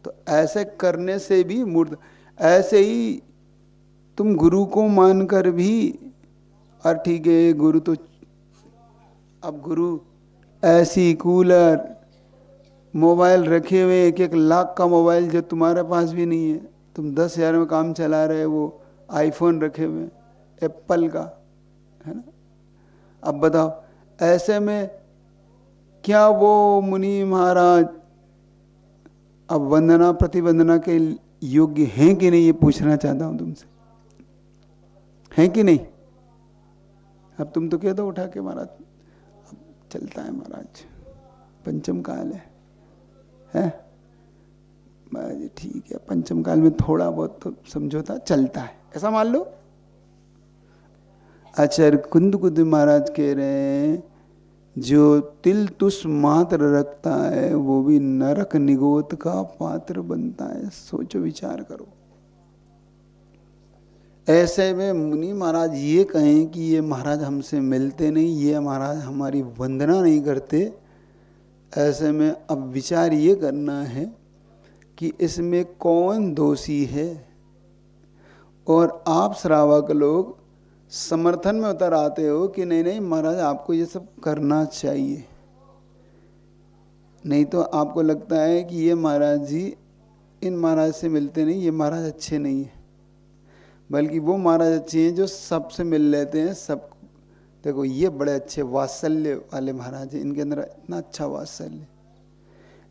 तो ऐसे करने से भी मूर्त। ऐसे ही तुम गुरु को मानकर भी, और ठीक है गुरु तो, अब गुरु ऐसी कूलर मोबाइल रखे हुए 1-1 लाख का मोबाइल जो तुम्हारे पास भी नहीं है, तुम 10,000 में काम चला रहे, वो आईफोन रखे हुए एप्पल का, है ना? अब बताओ ऐसे में क्या वो मुनि महाराज अब वंदना प्रतिवंदना के योग्य हैं कि नहीं, ये पूछना चाहता हूं तुमसे, हैं कि नहीं? अब तुम तो कह दो उठा के महाराज अब चलता है महाराज, पंचम काल है महाराज जी, ठीक है पंचम काल में थोड़ा बहुत तो समझौता चलता है, ऐसा मान लो। आचार्य कुंद महाराज कह रहे हैं जो तिल तुस मात्र रखता है वो भी नरक निगोत का पात्र बनता है। सोचो विचार करो। ऐसे में मुनि महाराज ये कहें कि ये महाराज हमसे मिलते नहीं, ये महाराज हमारी वंदना नहीं करते, ऐसे में अब विचार ये करना है कि इसमें कौन दोषी है। और आप श्रावक लोग समर्थन में उतर आते हो कि नहीं नहीं महाराज आपको ये सब करना चाहिए, नहीं तो आपको लगता है कि ये महाराज जी इन महाराज से मिलते नहीं, ये महाराज अच्छे नहीं है, बल्कि वो महाराज अच्छे हैं जो सबसे मिल लेते हैं सब। देखो ये बड़े अच्छे वात्सल्य वाले महाराज हैं, इनके अंदर इतना अच्छा वात्सल्य।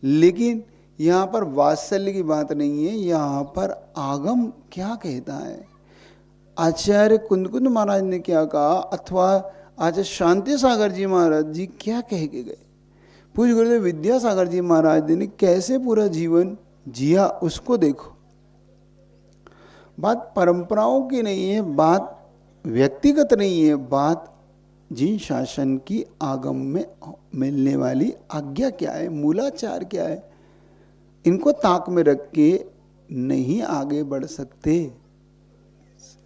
लेकिन यहाँ पर वात्सल्य की बात नहीं है, यहाँ पर आगम क्या कहता है। आचार्य कुंद महाराज ने क्या कहा, अथवा आचार्य शांति सागर जी महाराज जी क्या कह के गए, पूज्य गुरुदेव विद्यासागर जी महाराज जी ने कैसे पूरा जीवन जिया, उसको देखो। बात परंपराओं की नहीं है, बात व्यक्तिगत नहीं है, बात जिन शासन की आगम में मिलने वाली आज्ञा क्या है, मूलाचार क्या है, इनको ताक में रख के नहीं आगे बढ़ सकते।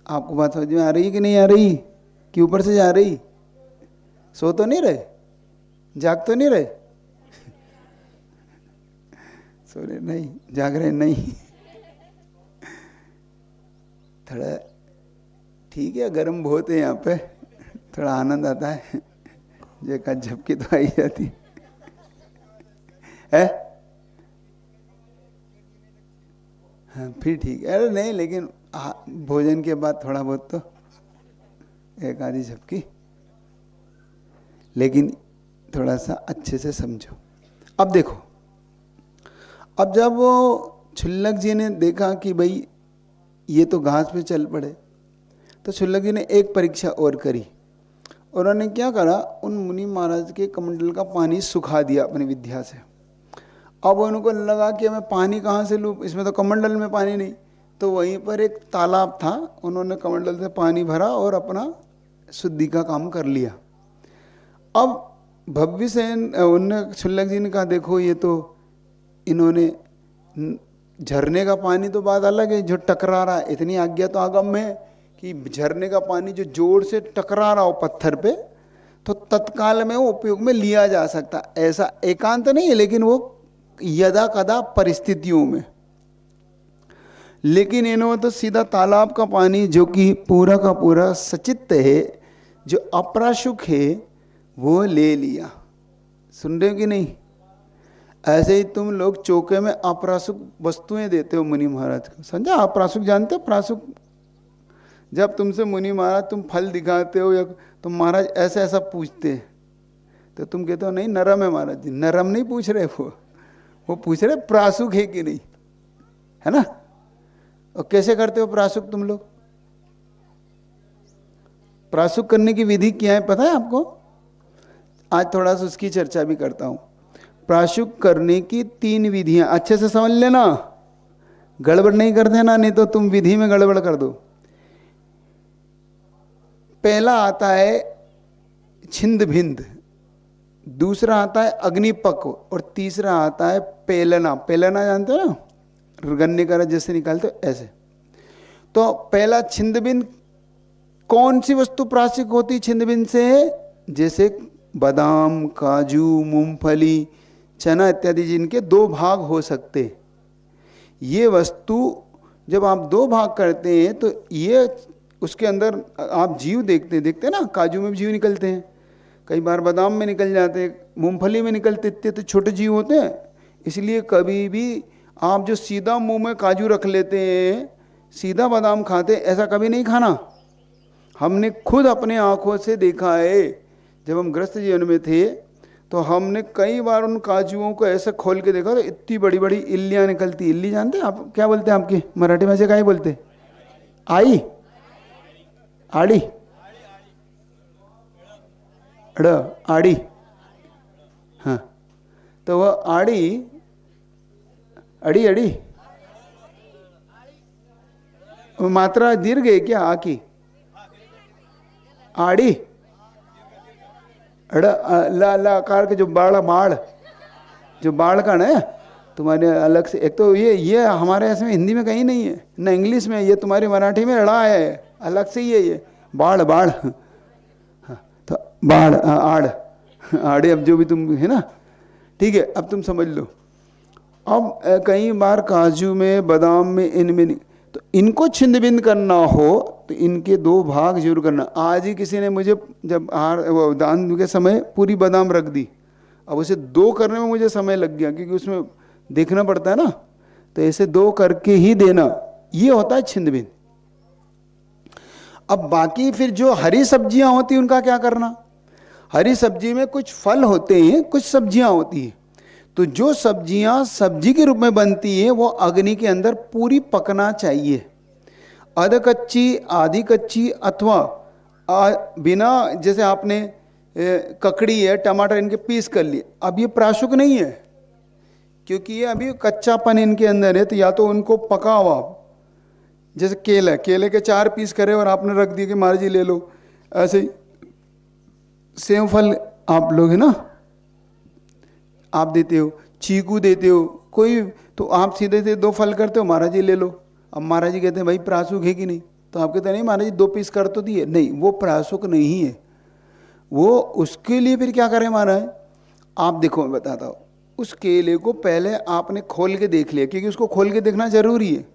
आपको बात समझ में आ रही है कि नहीं आ रही, कि ऊपर से जा रही? सो तो नहीं रहे, जाग तो नहीं रहे? सो रहे नहीं, जाग रहे नहीं। थोड़ा ठीक है, गर्म बहुत है यहाँ पे, थोड़ा आनंद आता है, जेका झपकी तो आई जाती है। हाँ फिर ठीक है, अरे नहीं लेकिन भोजन के बाद थोड़ा बहुत तो एक आधी झपकी, लेकिन थोड़ा सा अच्छे से समझो। अब देखो, अब जब वो छुल्लक जी ने देखा कि भाई ये तो घास पे चल पड़े, तो छुल्लक जी ने एक परीक्षा और करी। उन्होंने क्या करा, उन मुनि महाराज के कमंडल का पानी सुखा दिया अपनी विद्या से। अब उनको लगा कि मैं पानी कहाँ से लूँ, इसमें तो कमंडल में पानी नहीं, तो वहीं पर एक तालाब था, उन्होंने कमंडल से पानी भरा और अपना शुद्धि का काम कर लिया। अब भव्य सेन उनने छुल्लक जी ने कहा देखो ये तो इन्होंने झरने का पानी, तो बात अलग है जो टकरा रहा है, इतनी आज्ञा तो आगम में कि झरने का पानी जो जोर से टकरा रहा हो पत्थर पे तो तत्काल में वो उपयोग में लिया जा सकता, ऐसा एकांत नहीं है, लेकिन वो यदा कदा परिस्थितियों में। लेकिन इन्होंने तो सीधा तालाब का पानी जो कि पूरा का पूरा सचित्त है, जो अप्राशुक है, वो ले लिया। सुन रहे हो कि नहीं? ऐसे ही तुम लोग चौके में अप्रासुक वस्तुएं देते हो मुनि महाराज को, समझा? अप्रासुक जानते हो? प्रासुक जब तुमसे मुनि महाराज तुम फल दिखाते हो या तुम महाराज ऐसा ऐसा पूछते, तो तुम कहते हो नहीं नरम है महाराज जी। नरम नहीं पूछ रहे वो पूछ रहे प्रासुक है कि नहीं, है ना। और कैसे करते हो प्रासुक तुम लोग? प्रासुक करने की विधि क्या है पता है आपको? आज थोड़ा सा उसकी चर्चा भी करता हूं। प्राशुक करने की 3 विधियां, अच्छे से समझ लेना, गड़बड़ नहीं कर देना, नहीं तो तुम विधि में गड़बड़ कर दो। पहला आता है छिंद भिंद, दूसरा आता है अग्निपक्व, और तीसरा आता है पेलना। पेलना जानते हो ना, गन्ने का रस जैसे निकालते हो ऐसे। तो पहला छिंद भिंद, कौन सी वस्तु प्राशिक होती छिंद भिंद से? जैसे बादाम, काजू, मूंगफली, चना इत्यादि, जिनके 2 भाग हो सकते। ये वस्तु जब आप 2 भाग करते हैं तो ये उसके अंदर आप जीव देखते ना, काजू में भी जीव निकलते हैं, कई बार बादाम में निकल जाते हैं, मूंगफली में निकलते, इतने तो छोटे जीव होते हैं। इसलिए कभी भी आप जो सीधा मुंह में काजू रख लेते हैं, सीधा बादाम खाते, ऐसा कभी नहीं खाना। हमने खुद अपने आंखों से देखा है, जब हम गृहस्थ जीवन में थे तो हमने कई बार उन काजुओं को ऐसे खोल के देखा तो इतनी बड़ी बड़ी इल्लियाँ निकलती। इल्ली जानते हैं आप क्या बोलते हैं? आपकी मराठी में से क्या ही बोलते? आई, आड़ी, अड़, आड़ी, हाँ। तो वह आड़ी, अड़ी अड़ी, मात्रा दीर्घ है क्या? आकी, आड़ी, अड़, ला ला आकार के जो बाढ़ जो बाढ़ का ना तुम्हारे अलग से। एक तो ये हमारे ऐसे में हिंदी में कहीं नहीं है, ना इंग्लिश में, ये तुम्हारी मराठी में अड़ा है, अलग से ही है ये बाढ़। हाँ, तो बाढ़, आड़, आड़े, अब जो भी तुम है ना, ठीक है, अब तुम समझ लो। अब कई बार काजू में, बादाम में, इनमें, तो इनको छिंद भिंद करना हो तो इनके 2 भाग जरूर करना। आज ही किसी ने मुझे जब दान के समय पूरी बादाम रख दी, अब उसे 2 करने में मुझे समय लग गया, क्योंकि उसमें देखना पड़ता है ना, तो ऐसे 2 करके ही देना, ये होता है छिंद भिंद। अब बाकी फिर जो हरी सब्जियां होती हैं उनका क्या करना? हरी सब्जी में कुछ फल होते हैं, कुछ सब्जियां होती हैं, तो जो सब्जियां सब्जी के रूप में बनती है वो अग्नि के अंदर पूरी पकना चाहिए। अध कच्ची, आधी कच्ची, अथवा बिना, जैसे आपने ककड़ी है, टमाटर, इनके पीस कर लिए, अब ये प्राशुक नहीं है, क्योंकि ये अभी कच्चापन इनके अंदर है। तो या तो उनको पकाओ आप, जैसे केले के 4 पीस करे और आपने रख दिए कि महाराज जी ले लो, ऐसे ही सेव फल आप लोग है ना, आप देते हो, चीकू देते हो कोई, तो आप सीधे से 2 फल करते हो, महाराज जी ले लो। अब महाराज जी कहते हैं भाई प्रासुक है कि नहीं, तो आप कहते हैं नहीं महाराज जी 2 पीस कर तो दिए, नहीं, वो प्रासुक नहीं है। वो उसके लिए फिर क्या करें महाराज? आप देखो, मैं बताता हूँ। उस केले को पहले आपने खोल के देख लिया, क्योंकि उसको खोल के देखना जरूरी है।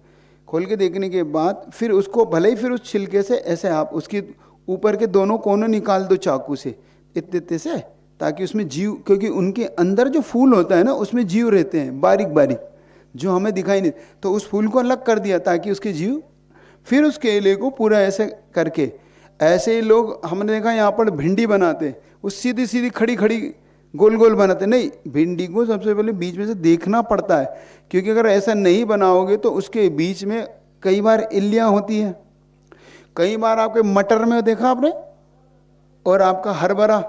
खोल के देखने के बाद फिर उसको भले ही फिर उस छिलके से ऐसे आप उसके ऊपर के दोनों कोने निकाल दो चाकू से, इतने से, ताकि उसमें जीव, क्योंकि उनके अंदर जो फूल होता है ना उसमें जीव रहते हैं बारीक बारीक, जो हमें दिखाई नहीं, तो उस फूल को अलग कर दिया ताकि उसके जीव। फिर उस केले को पूरा ऐसे करके, ऐसे ही लोग हमने देखा यहाँ पर भिंडी बनाते, उस सीधी सीधी खड़ी खड़ी गोल गोल बनाते, नहीं, भिंडी को सबसे पहले बीच में से देखना पड़ता है, क्योंकि अगर ऐसा नहीं बनाओगे तो उसके बीच में कई बार इल्लियाँ होती हैं। कई बार आपके मटर में देखा आपने, और आपका हरभरा,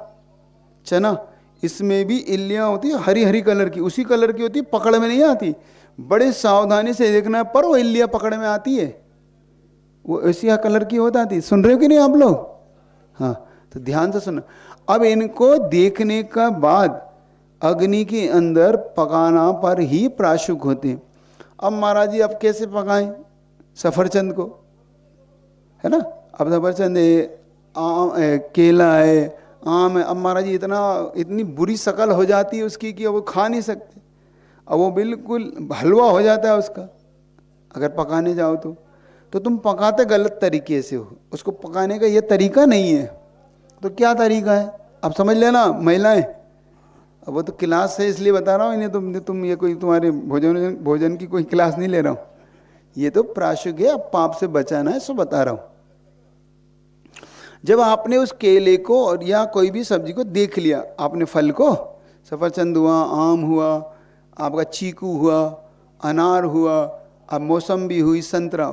चना, इसमें भी इल्लियाँ होती है, हरी हरी कलर की, उसी कलर की होती है, पकड़ में नहीं आती, बड़े सावधानी से देखना है, पर वो इल्लियाँ पकड़ में आती है, वो ऐसी कलर की होता थी। सुन रहे हो कि नहीं आप लोग? हाँ, तो ध्यान से सुनना। अब इनको देखने का बाद अग्नि के अंदर पकाना पर ही प्राशुक होते हैं। अब महाराज जी अब कैसे पकाएं सफरचंद को, है ना? अब सफरचंद है, केला है, आम है, अब महाराज जी इतनी बुरी शक्ल हो जाती है उसकी कि अब वो खा नहीं सकते, अब वो बिल्कुल हलवा हो जाता है उसका अगर पकाने जाओ तो तुम पकाते गलत तरीके से हो। उसको पकाने का ये तरीका नहीं है, तो क्या तरीका है अब समझ लेना महिलाएं। अब वो तो क्लास है इसलिए बता रहा हूँ, इन्हें तुम ये कोई तुम्हारे भोजन की कोई क्लास नहीं ले रहा हूँ, ये तो प्राशुक है, अब पाप से बचाना है, सो बता रहा हूँ। जब आपने उस केले को और या कोई भी सब्जी को देख लिया, आपने फल को, सफरचंद हुआ, आम हुआ, आपका चीकू हुआ, अनार हुआ, अब मौसम्बी हुई, संतरा,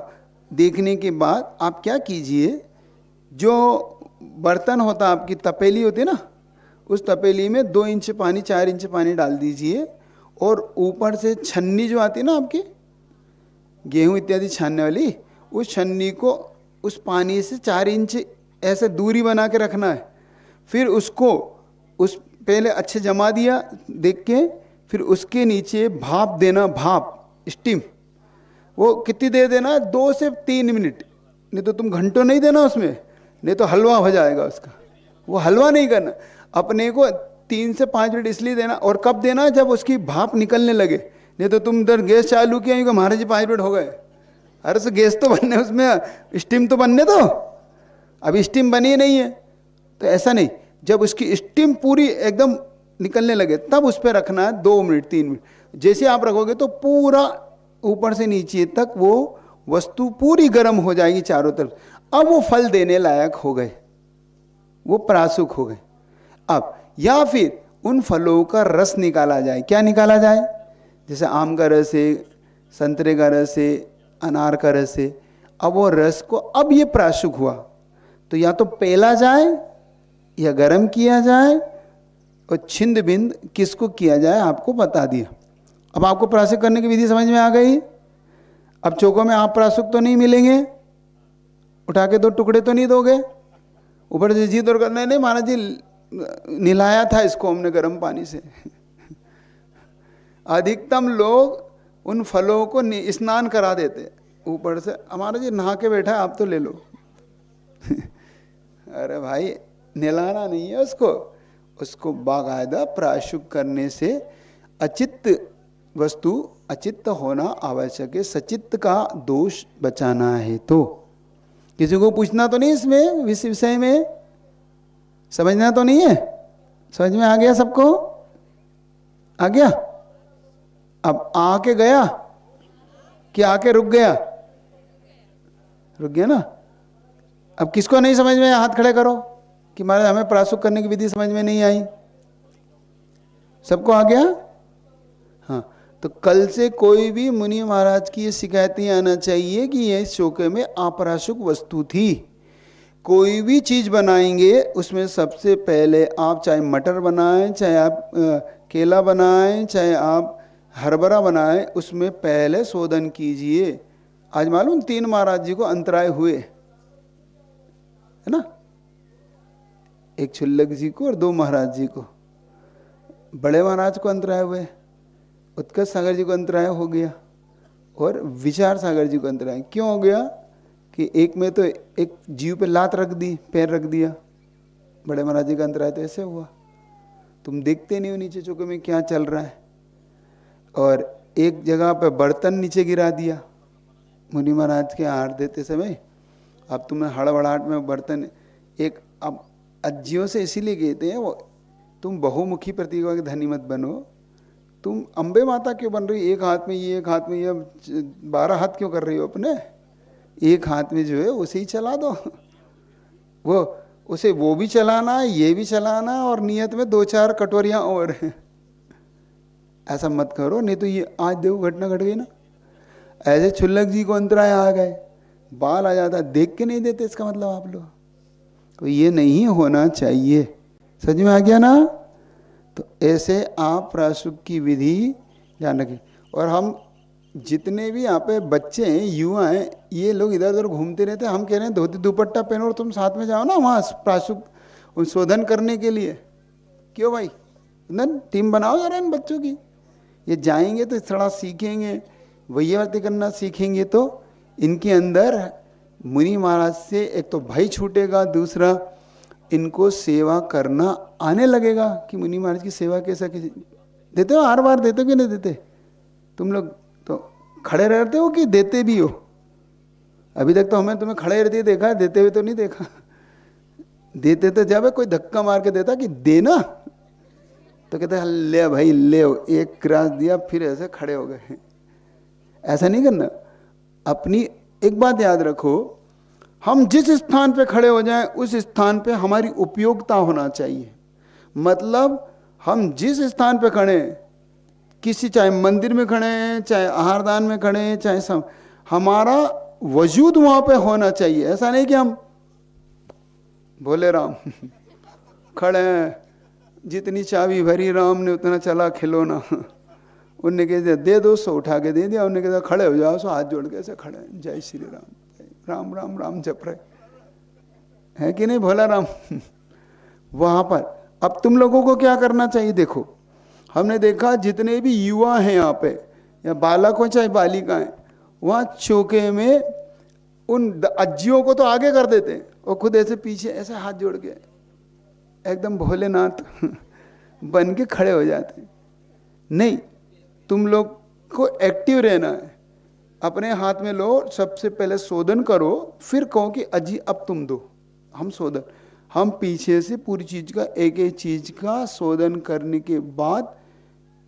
देखने के बाद आप क्या कीजिए, जो बर्तन होता है, आपकी तपेली होती है ना, उस तपेली में 2 इंच पानी, 4 इंच पानी डाल दीजिए, और ऊपर से छन्नी जो आती है ना आपकी, गेहूं इत्यादि छानने वाली, उस छन्नी को उस पानी से 4 इंच ऐसे दूरी बना के रखना है। फिर उसको उस पहले अच्छे जमा दिया देख के, फिर उसके नीचे भाप देना, भाप, स्टीम। वो कितनी देर देना है? 2 से 3 मिनट, नहीं तो तुम घंटों नहीं देना उसमें, नहीं तो हलवा हो जाएगा उसका। वो हलवा नहीं करना, अपने को 3 से 5 मिनट इसलिए देना। और कब देना? जब उसकी भाप निकलने लगे। नहीं तो तुम इधर गैस चालू किया, महाराज जी 5 मिनट हो गए, अरे से गैस तो बनने, उसमें स्टीम तो बनने दो, अभी स्टीम बनी नहीं है। तो ऐसा नहीं, जब उसकी स्टीम पूरी एकदम निकलने लगे तब उस पर रखना है 2 मिनट 3 मिनट। जैसे आप रखोगे तो पूरा ऊपर से नीचे तक वो वस्तु पूरी गर्म हो जाएगी चारों तरफ। अब वो फल देने लायक हो गए, वो प्रासुक हो गए। अब या फिर उन फलों का रस निकाला जाए। क्या निकाला जाए? जैसे आम का रस है, संतरे का रस है, अनार का रस है। अब वो रस को, अब ये प्रासुक हुआ तो या तो पेला जाए या गर्म किया जाए, और छिंद बिंद किसको किया जाए आपको बता दिया। अब आपको प्रासुक करने की विधि समझ में आ गई। अब चौकों में आप प्रासुक तो नहीं मिलेंगे, उठा के 2 टुकड़े तो नहीं दोगे, ऊपर से जीत और करना नहीं, महाराज जी निलाया था इसको हमने गर्म पानी से। अधिकतम लोग उन फलों को स्नान करा देते ऊपर से, हमारा जी नहा के बैठा है आप तो ले लो। अरे भाई निलाना नहीं है उसको, उसको बाकायदा प्राशुक करने से अचित्त वस्तु अचित्त होना आवश्यक है, सचित्त का दोष बचाना है। तो किसी को पूछना तो नहीं इसमें, इस विषय में समझना तो नहीं है? समझ में आ गया सबको? आ गया? अब आके गया कि आके रुक गया? रुक गया ना। अब किसको नहीं समझ में, हाथ खड़े करो कि महाराज हमें प्रासुक करने की विधि समझ में नहीं आई। सबको आ गया? हाँ, तो कल से कोई भी मुनि महाराज की ये शिकायतें आना चाहिए कि ये इस चौके में अप्रासुक वस्तु थी। कोई भी चीज बनाएंगे उसमें सबसे पहले आप चाहे मटर बनाएं, चाहे आप केला बनाएं, चाहे आप हरभरा बनाएं, उसमें पहले शोधन कीजिए। आज मालूम 3 महाराज जी को अंतराय हुए है ना, एक छुल्लक जी को और 2 महाराज जी को। बड़े महाराज को अंतराय हुए, उत्कर्ष सागर जी को अंतराय हो गया, और विचार सागर जी को अंतराय क्यों हो गया कि एक में तो एक जीव पे लात रख दी, पैर रख दिया। बड़े महाराज जी का अंतराय तो ऐसे हुआ, तुम देखते नहीं हो नीचे चौके में क्या चल रहा है। और एक जगह पे बर्तन नीचे गिरा दिया मुनि महाराज के आहार देते समय। अब तुम्हें हड़बड़ाहट में बर्तन एक, अब अज्जियों से इसीलिए कहते हैं वो, तुम बहुमुखी प्रतिभा के धनी मत बनो। तुम अम्बे माता क्यों बन रही, एक हाथ में ये एक हाथ में ये, 12 हाथ क्यों कर रही हो अपने? एक हाथ में जो है उसे ही चला दो, वो उसे वो भी चलाना ये भी चलाना, और नियत में 2-4 कटोरियां और। ऐसा मत करो, नहीं तो ये आज देखो घटना घट गई ना। ऐसे छुल्लक जी को अंतराय आ गए, बाल आ जाता, देख के नहीं देते इसका मतलब आप लोग। तो ये नहीं होना चाहिए, समझ में आ गया ना। तो ऐसे आप प्रासुक की विधि ध्यान रखें। और हम जितने भी यहाँ पे बच्चे हैं, युवा हैं, ये लोग इधर उधर घूमते रहते हैं। हम कह रहे हैं धोती दुपट्टा पहनो और तुम साथ में जाओ ना वहाँ प्रासुक शोधन करने के लिए। क्यों भाई, टीम बनाओ जरा इन बच्चों की। ये जाएंगे तो थोड़ा सीखेंगे, वैयावर्ती करना सीखेंगे, तो इनके अंदर मुनि महाराज से एक तो भय छूटेगा, दूसरा इनको सेवा करना आने लगेगा कि मुनि महाराज की सेवा कैसा देते हो। हर बार देते हो कि नहीं देते? तुम लोग तो खड़े रहते हो कि देते भी हो? अभी तक तो हमें तुम्हें खड़े रहते देखा है, देते हुए तो नहीं देखा। देते तो जब कोई धक्का मार के देता कि देना, तो कहते ले भाई ले, एक ग्रास दिया फिर ऐसे खड़े हो गए। ऐसा नहीं करना। अपनी एक बात याद रखो, हम जिस स्थान पे खड़े हो जाएं उस स्थान पे हमारी उपयोगिता होना चाहिए। मतलब हम जिस स्थान पे खड़े हैं, किसी चाहे मंदिर में खड़े हैं, चाहे आहारदान में खड़े हैं, चाहे हमारा वजूद वहां पे होना चाहिए। ऐसा नहीं कि हम बोले राम खड़े हैं, जितनी चाबी भरी राम ने उतना चला खिलौना। उनने कह दिया दे दो, सौ उठा के दे दिया। उनने कहा खड़े हो जाओ, सो हाथ जोड़ के ऐसे खड़े हैं, जय श्री राम, राम राम राम जप रहे है कि नहीं भोला राम। वहां पर अब तुम लोगों को क्या करना चाहिए? देखो, हमने देखा जितने भी युवा हैं यहाँ पे, या बालक हो चाहे बालिकाएं, वहां चौके में उन अज्जियों को तो आगे कर देते हैं, और खुद ऐसे पीछे ऐसे हाथ जोड़ के एकदम भोलेनाथ बन के खड़े हो जाते हैं। नहीं, तुम लोग को एक्टिव रहना है। अपने हाथ में लो, सबसे पहले शोधन करो, फिर कहो कि अजी अब तुम दो, हम शोधन, हम पीछे से पूरी चीज का एक एक चीज का शोधन करने के बाद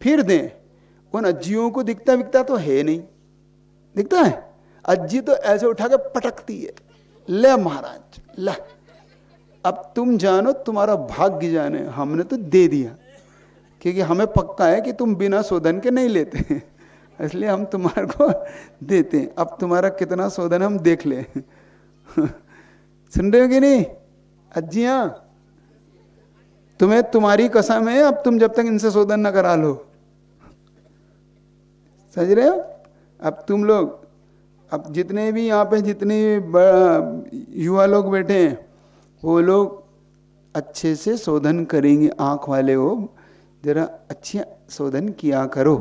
फिर दें। उन अज्जियों को दिखता विकता तो है नहीं, दिखता है? अज्जी तो ऐसे उठा के पटकती है, ले महाराज ले, अब तुम जानो, तुम्हारा भाग्य जाने, हमने तो दे दिया, क्योंकि हमें पक्का है कि तुम बिना शोधन के नहीं लेते, इसलिए हम तुम्हारे को देते हैं। अब तुम्हारा कितना शोधन हम देख ले। सुन रहे हो कि नहीं अज्जियां? तुम्हें तुम्हारी कसम है, अब तुम जब तक इनसे शोधन ना करा लो। समझ रहे हो? अब तुम लोग, अब जितने भी यहाँ पे जितने युवा लोग बैठे हैं, वो लोग अच्छे से शोधन करेंगे। आंख वाले हो, जरा अच्छे शोधन किया करो,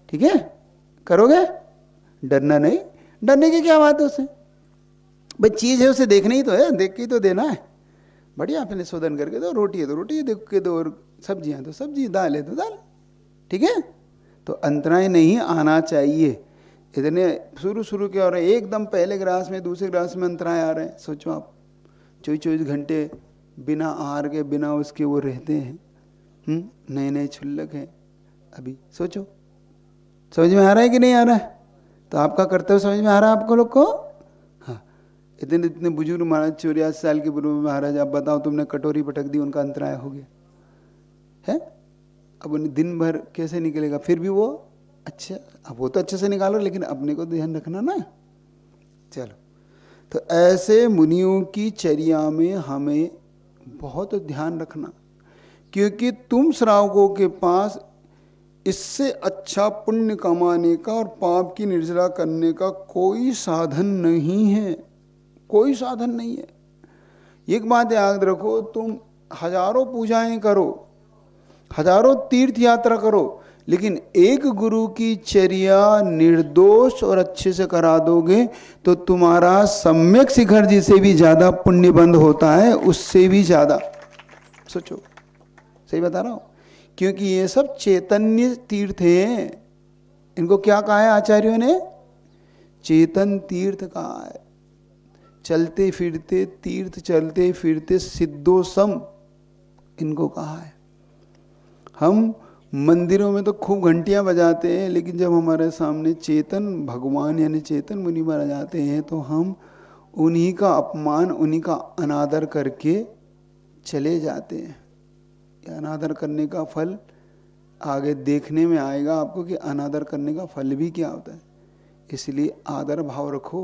ठीक है? करोगे? डरना नहीं, डरने की क्या बात है उससे? भाई चीज है, उसे देखना ही तो है, देख के तो देना है। बढ़िया, आपने शोधन करके दो, रोटी है तो रोटी देख के दो, और सब्जियां तो सब्जी, दाल है तो दाल, ठीक है? तो अंतराय नहीं आना चाहिए। इतने शुरू के और एकदम पहले ग्रास में दूसरे ग्रास में अंतराय आ रहे हैं। सोचो आप 24 घंटे बिना आहार के, बिना उसके वो रहते हैं, नए नए छुल्लक हैं। अभी सोचो, समझ में आ रहा है कि नहीं आ रहा है? तो आपका कर्तव्य समझ में आ रहा है आपको लोग को? हाँ, इतने इतने बुजुर्ग महाराज, 84 साल के बुजुर्ग महाराज, आप बताओ, तुमने कटोरी पटक दी, उनका अंतराय हो गया है। अब उन्हें दिन भर कैसे निकलेगा? फिर भी वो अच्छा, अब वो तो अच्छे से निकालो, लेकिन अपने को ध्यान रखना ना। चलो, तो ऐसे मुनियों की चर्या में हमें बहुत ध्यान रखना, क्योंकि तुम श्रावकों के पास इससे अच्छा पुण्य कमाने का और पाप की निर्जरा करने का कोई साधन नहीं है, कोई साधन नहीं है। एक बात याद रखो, तुम हजारों पूजाएं करो, हजारों तीर्थ यात्रा करो, लेकिन एक गुरु की चर्या निर्दोष और अच्छे से करा दोगे तो तुम्हारा सम्यक शिखर जिसे भी ज्यादा पुण्य बंद होता है, उससे भी ज्यादा। सोचो, सही बता रहा हूं? क्योंकि ये सब चैतन्य तीर्थ हैं। इनको क्या कहा है आचार्यों ने? चेतन तीर्थ कहा है। चलते फिरते तीर्थ, चलते फिरते सिद्धो सम, इनको कहा है। हम मंदिरों में तो खूब घंटियां बजाते हैं, लेकिन जब हमारे सामने चेतन भगवान यानी चेतन मुनि महाराज आते हैं, तो हम उन्हीं का अपमान, उन्हीं का अनादर करके चले जाते हैं। अनादर करने का फल आगे देखने में आएगा आपको कि अनादर करने का फल भी क्या होता है। इसलिए आदर भाव रखो,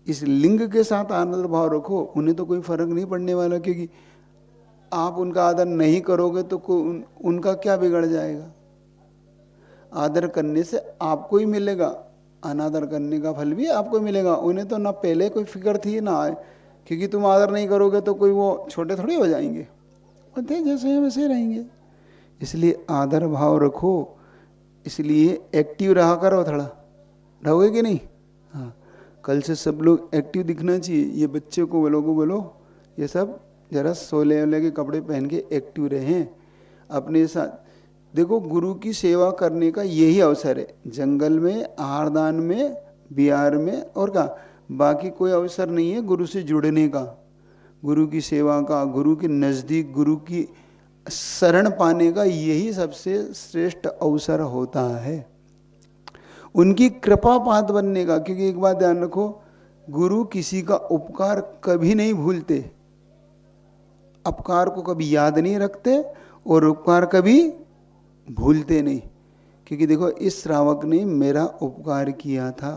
इस लिंग के साथ आदर भाव रखो। उन्हें तो कोई फर्क नहीं पड़ने वाला, क्योंकि आप उनका आदर नहीं करोगे तो उनका क्या बिगड़ जाएगा? आदर करने से आपको ही मिलेगा, अनादर करने का फल भी आपको मिलेगा। उन्हें तो ना पहले कोई फिक्र थी ना आए, क्योंकि तुम आदर नहीं करोगे तो कोई वो छोटे थोड़े हो जाएंगे, थे जैसे हैं वैसे रहेंगे। इसलिए आदर भाव रखो, इसलिए एक्टिव रहा करो। थोड़ा रहोगे कि नहीं? हाँ, कल से सब लोग एक्टिव दिखना चाहिए। ये बच्चे को बोलो ये सब जरा सोले ओले के कपड़े पहन के एक्टिव रहें अपने साथ। देखो, गुरु की सेवा करने का यही अवसर है, जंगल में, आहारदान में, बिहार में, और क्या, बाकी कोई अवसर नहीं है गुरु से जुड़ने का, गुरु की सेवा का, गुरु के नज़दीक, गुरु की शरण पाने का। यही सबसे श्रेष्ठ अवसर होता है, उनकी कृपा पात्र बनने का। क्योंकि एक बात ध्यान रखो, गुरु किसी का उपकार कभी नहीं भूलते, अपकार को कभी याद नहीं रखते और उपकार कभी भूलते नहीं। क्योंकि देखो इस श्रावक ने मेरा उपकार किया था।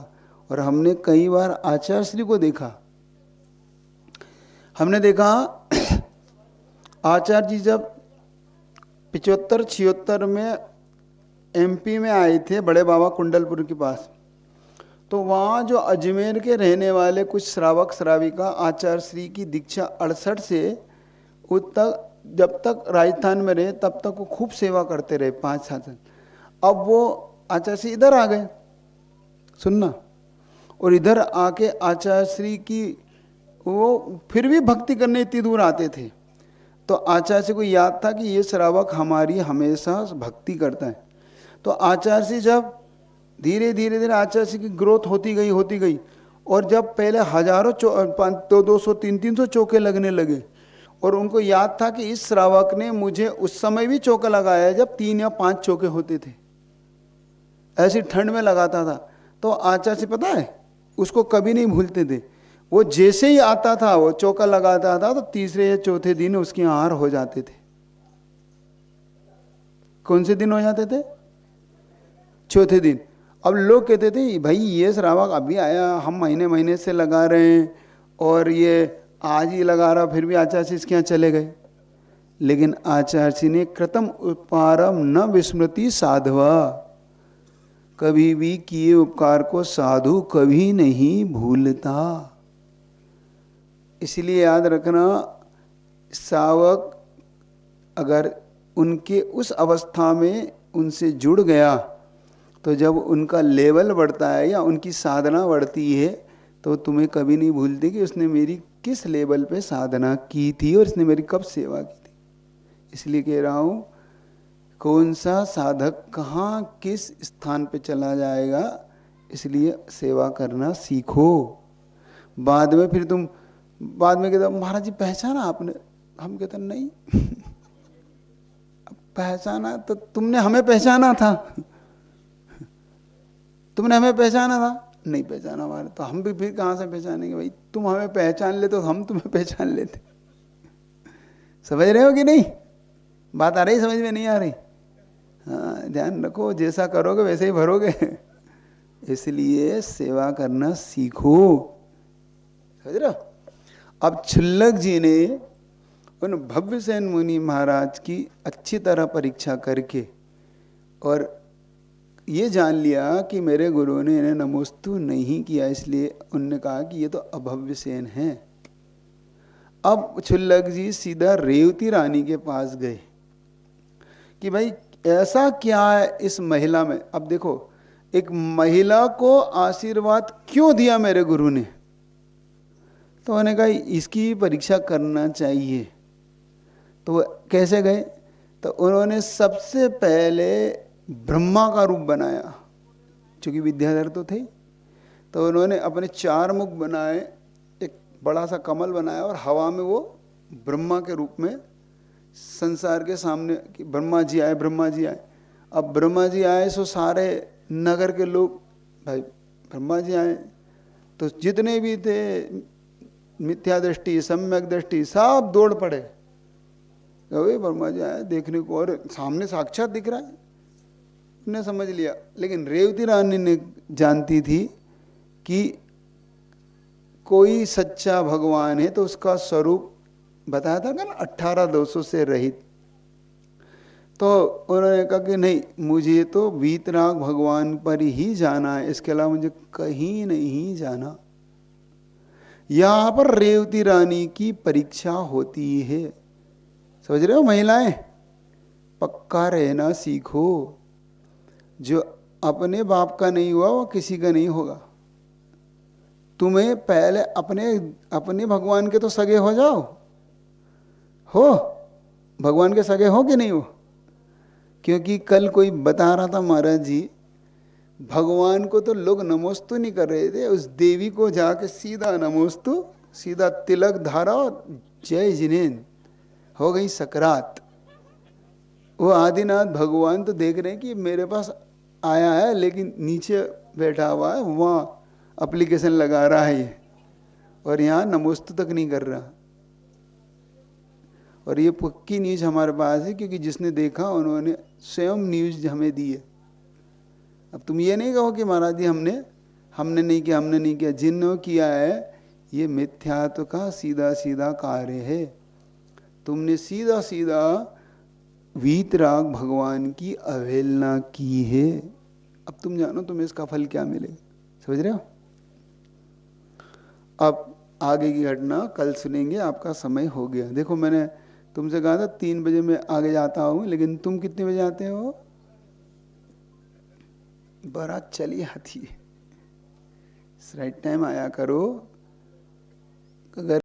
और हमने कई बार आचार्य श्री को देखा, हमने देखा आचार्य जी जब 75-76 में एमपी में आए थे बड़े बाबा कुंडलपुर के पास, तो वहाँ जो अजमेर के रहने वाले कुछ श्रावक श्राविका आचार्य श्री की दीक्षा 68 से उस तक, जब तक राजस्थान में रहे तब तक वो खूब सेवा करते रहे 5-7 साल। अब वो आचार्य श्री इधर आ गए, सुनना, और इधर आके आचार्य श्री की वो फिर भी भक्ति करने इतनी दूर आते थे। तो आचार्य श्री को याद था कि ये श्रावक हमारी हमेशा भक्ति करता है। तो आचार्य श्री जब धीरे धीरे आचार्य श्री की ग्रोथ होती गई और जब पहले हजारों 200 300 चौके लगने लगे, और उनको याद था कि इस श्रावक ने मुझे उस समय भी चौका लगाया है जब 3 या 5 चौके होते थे, ऐसी ठंड में लगाता था। तो आचार्य श्री पता है उसको कभी नहीं भूलते थे। वो जैसे ही आता था वो चौका लगाता था तो तीसरे या चौथे दिन उसके हार हो जाते थे। कौन से दिन हो जाते थे? चौथे दिन। अब लोग कहते थे भाई ये श्रावक अभी आया, हम महीने महीने से लगा रहे हैं और ये आज ही लगा रहा, फिर भी आचार्य श्री इसके यहाँ चले गए। लेकिन आचार्य श्री ने कृतम उपकारम न विस्मृति साधवा, कभी भी किए उपकार को साधु कभी नहीं भूलता। इसलिए याद रखना, सावक अगर उनके उस अवस्था में उनसे जुड़ गया तो जब उनका लेवल बढ़ता है या उनकी साधना बढ़ती है तो तुम्हें कभी नहीं भूलते कि उसने मेरी किस लेवल पे साधना की थी और उसने मेरी कब सेवा की थी। इसलिए कह रहा हूँ, कौन सा साधक कहाँ किस स्थान पे चला जाएगा, इसलिए सेवा करना सीखो। बाद में फिर तुम बाद में कहते महाराज जी पहचाना आपने, हम कहते नहीं पहचाना तो तुमने हमें पहचाना था, तुमने हमें पहचाना था, नहीं पहचाना हमारे, तो हम भी फिर कहाँ से पहचानेंगे भाई, तुम हमें पहचान ले तो हम तुम्हें पहचान लेते। समझ रहे हो कि नहीं? बात आ रही, समझ में नहीं आ रही? हाँ, ध्यान रखो, जैसा करोगे वैसे ही भरोगे। इसलिए सेवा करना सीखो। समझ रहे हो? अब छुल्लक जी ने उन भव्यसेन मुनि महाराज की अच्छी तरह परीक्षा करके और ये जान लिया कि मेरे गुरु ने इन्हें नमोस्तु नहीं किया, इसलिए उनने कहा कि ये तो अभव्यसेन हैं। अब छुल्लक जी सीधा रेवती रानी के पास गए कि भाई ऐसा क्या है इस महिला में। अब देखो, एक महिला को आशीर्वाद क्यों दिया मेरे गुरु ने, तो उन्होंने कहा इसकी परीक्षा करना चाहिए। तो वो कैसे गए, तो उन्होंने सबसे पहले ब्रह्मा का रूप बनाया, क्योंकि विद्याधर तो थे, तो उन्होंने अपने 4 मुख बनाए, एक बड़ा सा कमल बनाया और हवा में वो ब्रह्मा के रूप में संसार के सामने कि ब्रह्मा जी आए, ब्रह्मा जी आए। अब ब्रह्मा जी आए सो सारे नगर के लोग भाई ब्रह्मा जी आए, तो जितने भी थे मिथ्या दृष्टि सम्यक दृष्टि सब दौड़ पड़े, अरे ब्रह्मा जी आए देखने को, और सामने साक्षात दिख रहा है, ने समझ लिया। लेकिन रेवती रानी ने जानती थी कि कोई सच्चा भगवान है तो उसका स्वरूप बताया था ना 18 दोषों से रहित। तो उन्होंने कहा कि नहीं, मुझे तो वीतराग भगवान पर ही जाना है, इसके अलावा मुझे कहीं नहीं जाना। यहाँ पर रेवती रानी की परीक्षा होती है। समझ रहे हो महिलाएं? पक्का रहना सीखो। जो अपने बाप का नहीं हुआ वो किसी का नहीं होगा। तुम्हें पहले अपने भगवान के तो सगे हो जाओ। हो भगवान के सगे हो कि नहीं हो? क्योंकि कल कोई बता रहा था महाराज जी, भगवान को तो लोग नमोस्तु नहीं कर रहे थे, उस देवी को जाके सीधा नमोस्तु, सीधा तिलक धारा और जय जिनेन, हो गई सकरात। वो आदिनाथ भगवान तो देख रहे हैं कि मेरे पास आया है लेकिन नीचे बैठा हुआ है, वहाँ एप्लीकेशन लगा रहा है ये, और यहाँ नमोस्तु तक नहीं कर रहा। और ये पक्की न्यूज हमारे पास है, क्योंकि जिसने देखा उन्होंने स्वयं न्यूज हमें दी है। अब तुम ये नहीं कहो कि महाराज जी हमने नहीं किया। जिन्होंने किया है ये मिथ्यात्व का सीधा सीधा कार्य है। तुमने सीधा सीधा वीतराग भगवान की अवहेलना की है। अब तुम जानो तुम्हें इसका फल क्या मिलेगा, समझ रहे हो। अब आगे की घटना कल सुनेंगे, आपका समय हो गया। देखो मैंने तुमसे कहा था 3 बजे मैं आगे जाता हूँ, लेकिन तुम कितने बजे आते हो? बारात चली आती है, राइट टाइम आया करो। अगर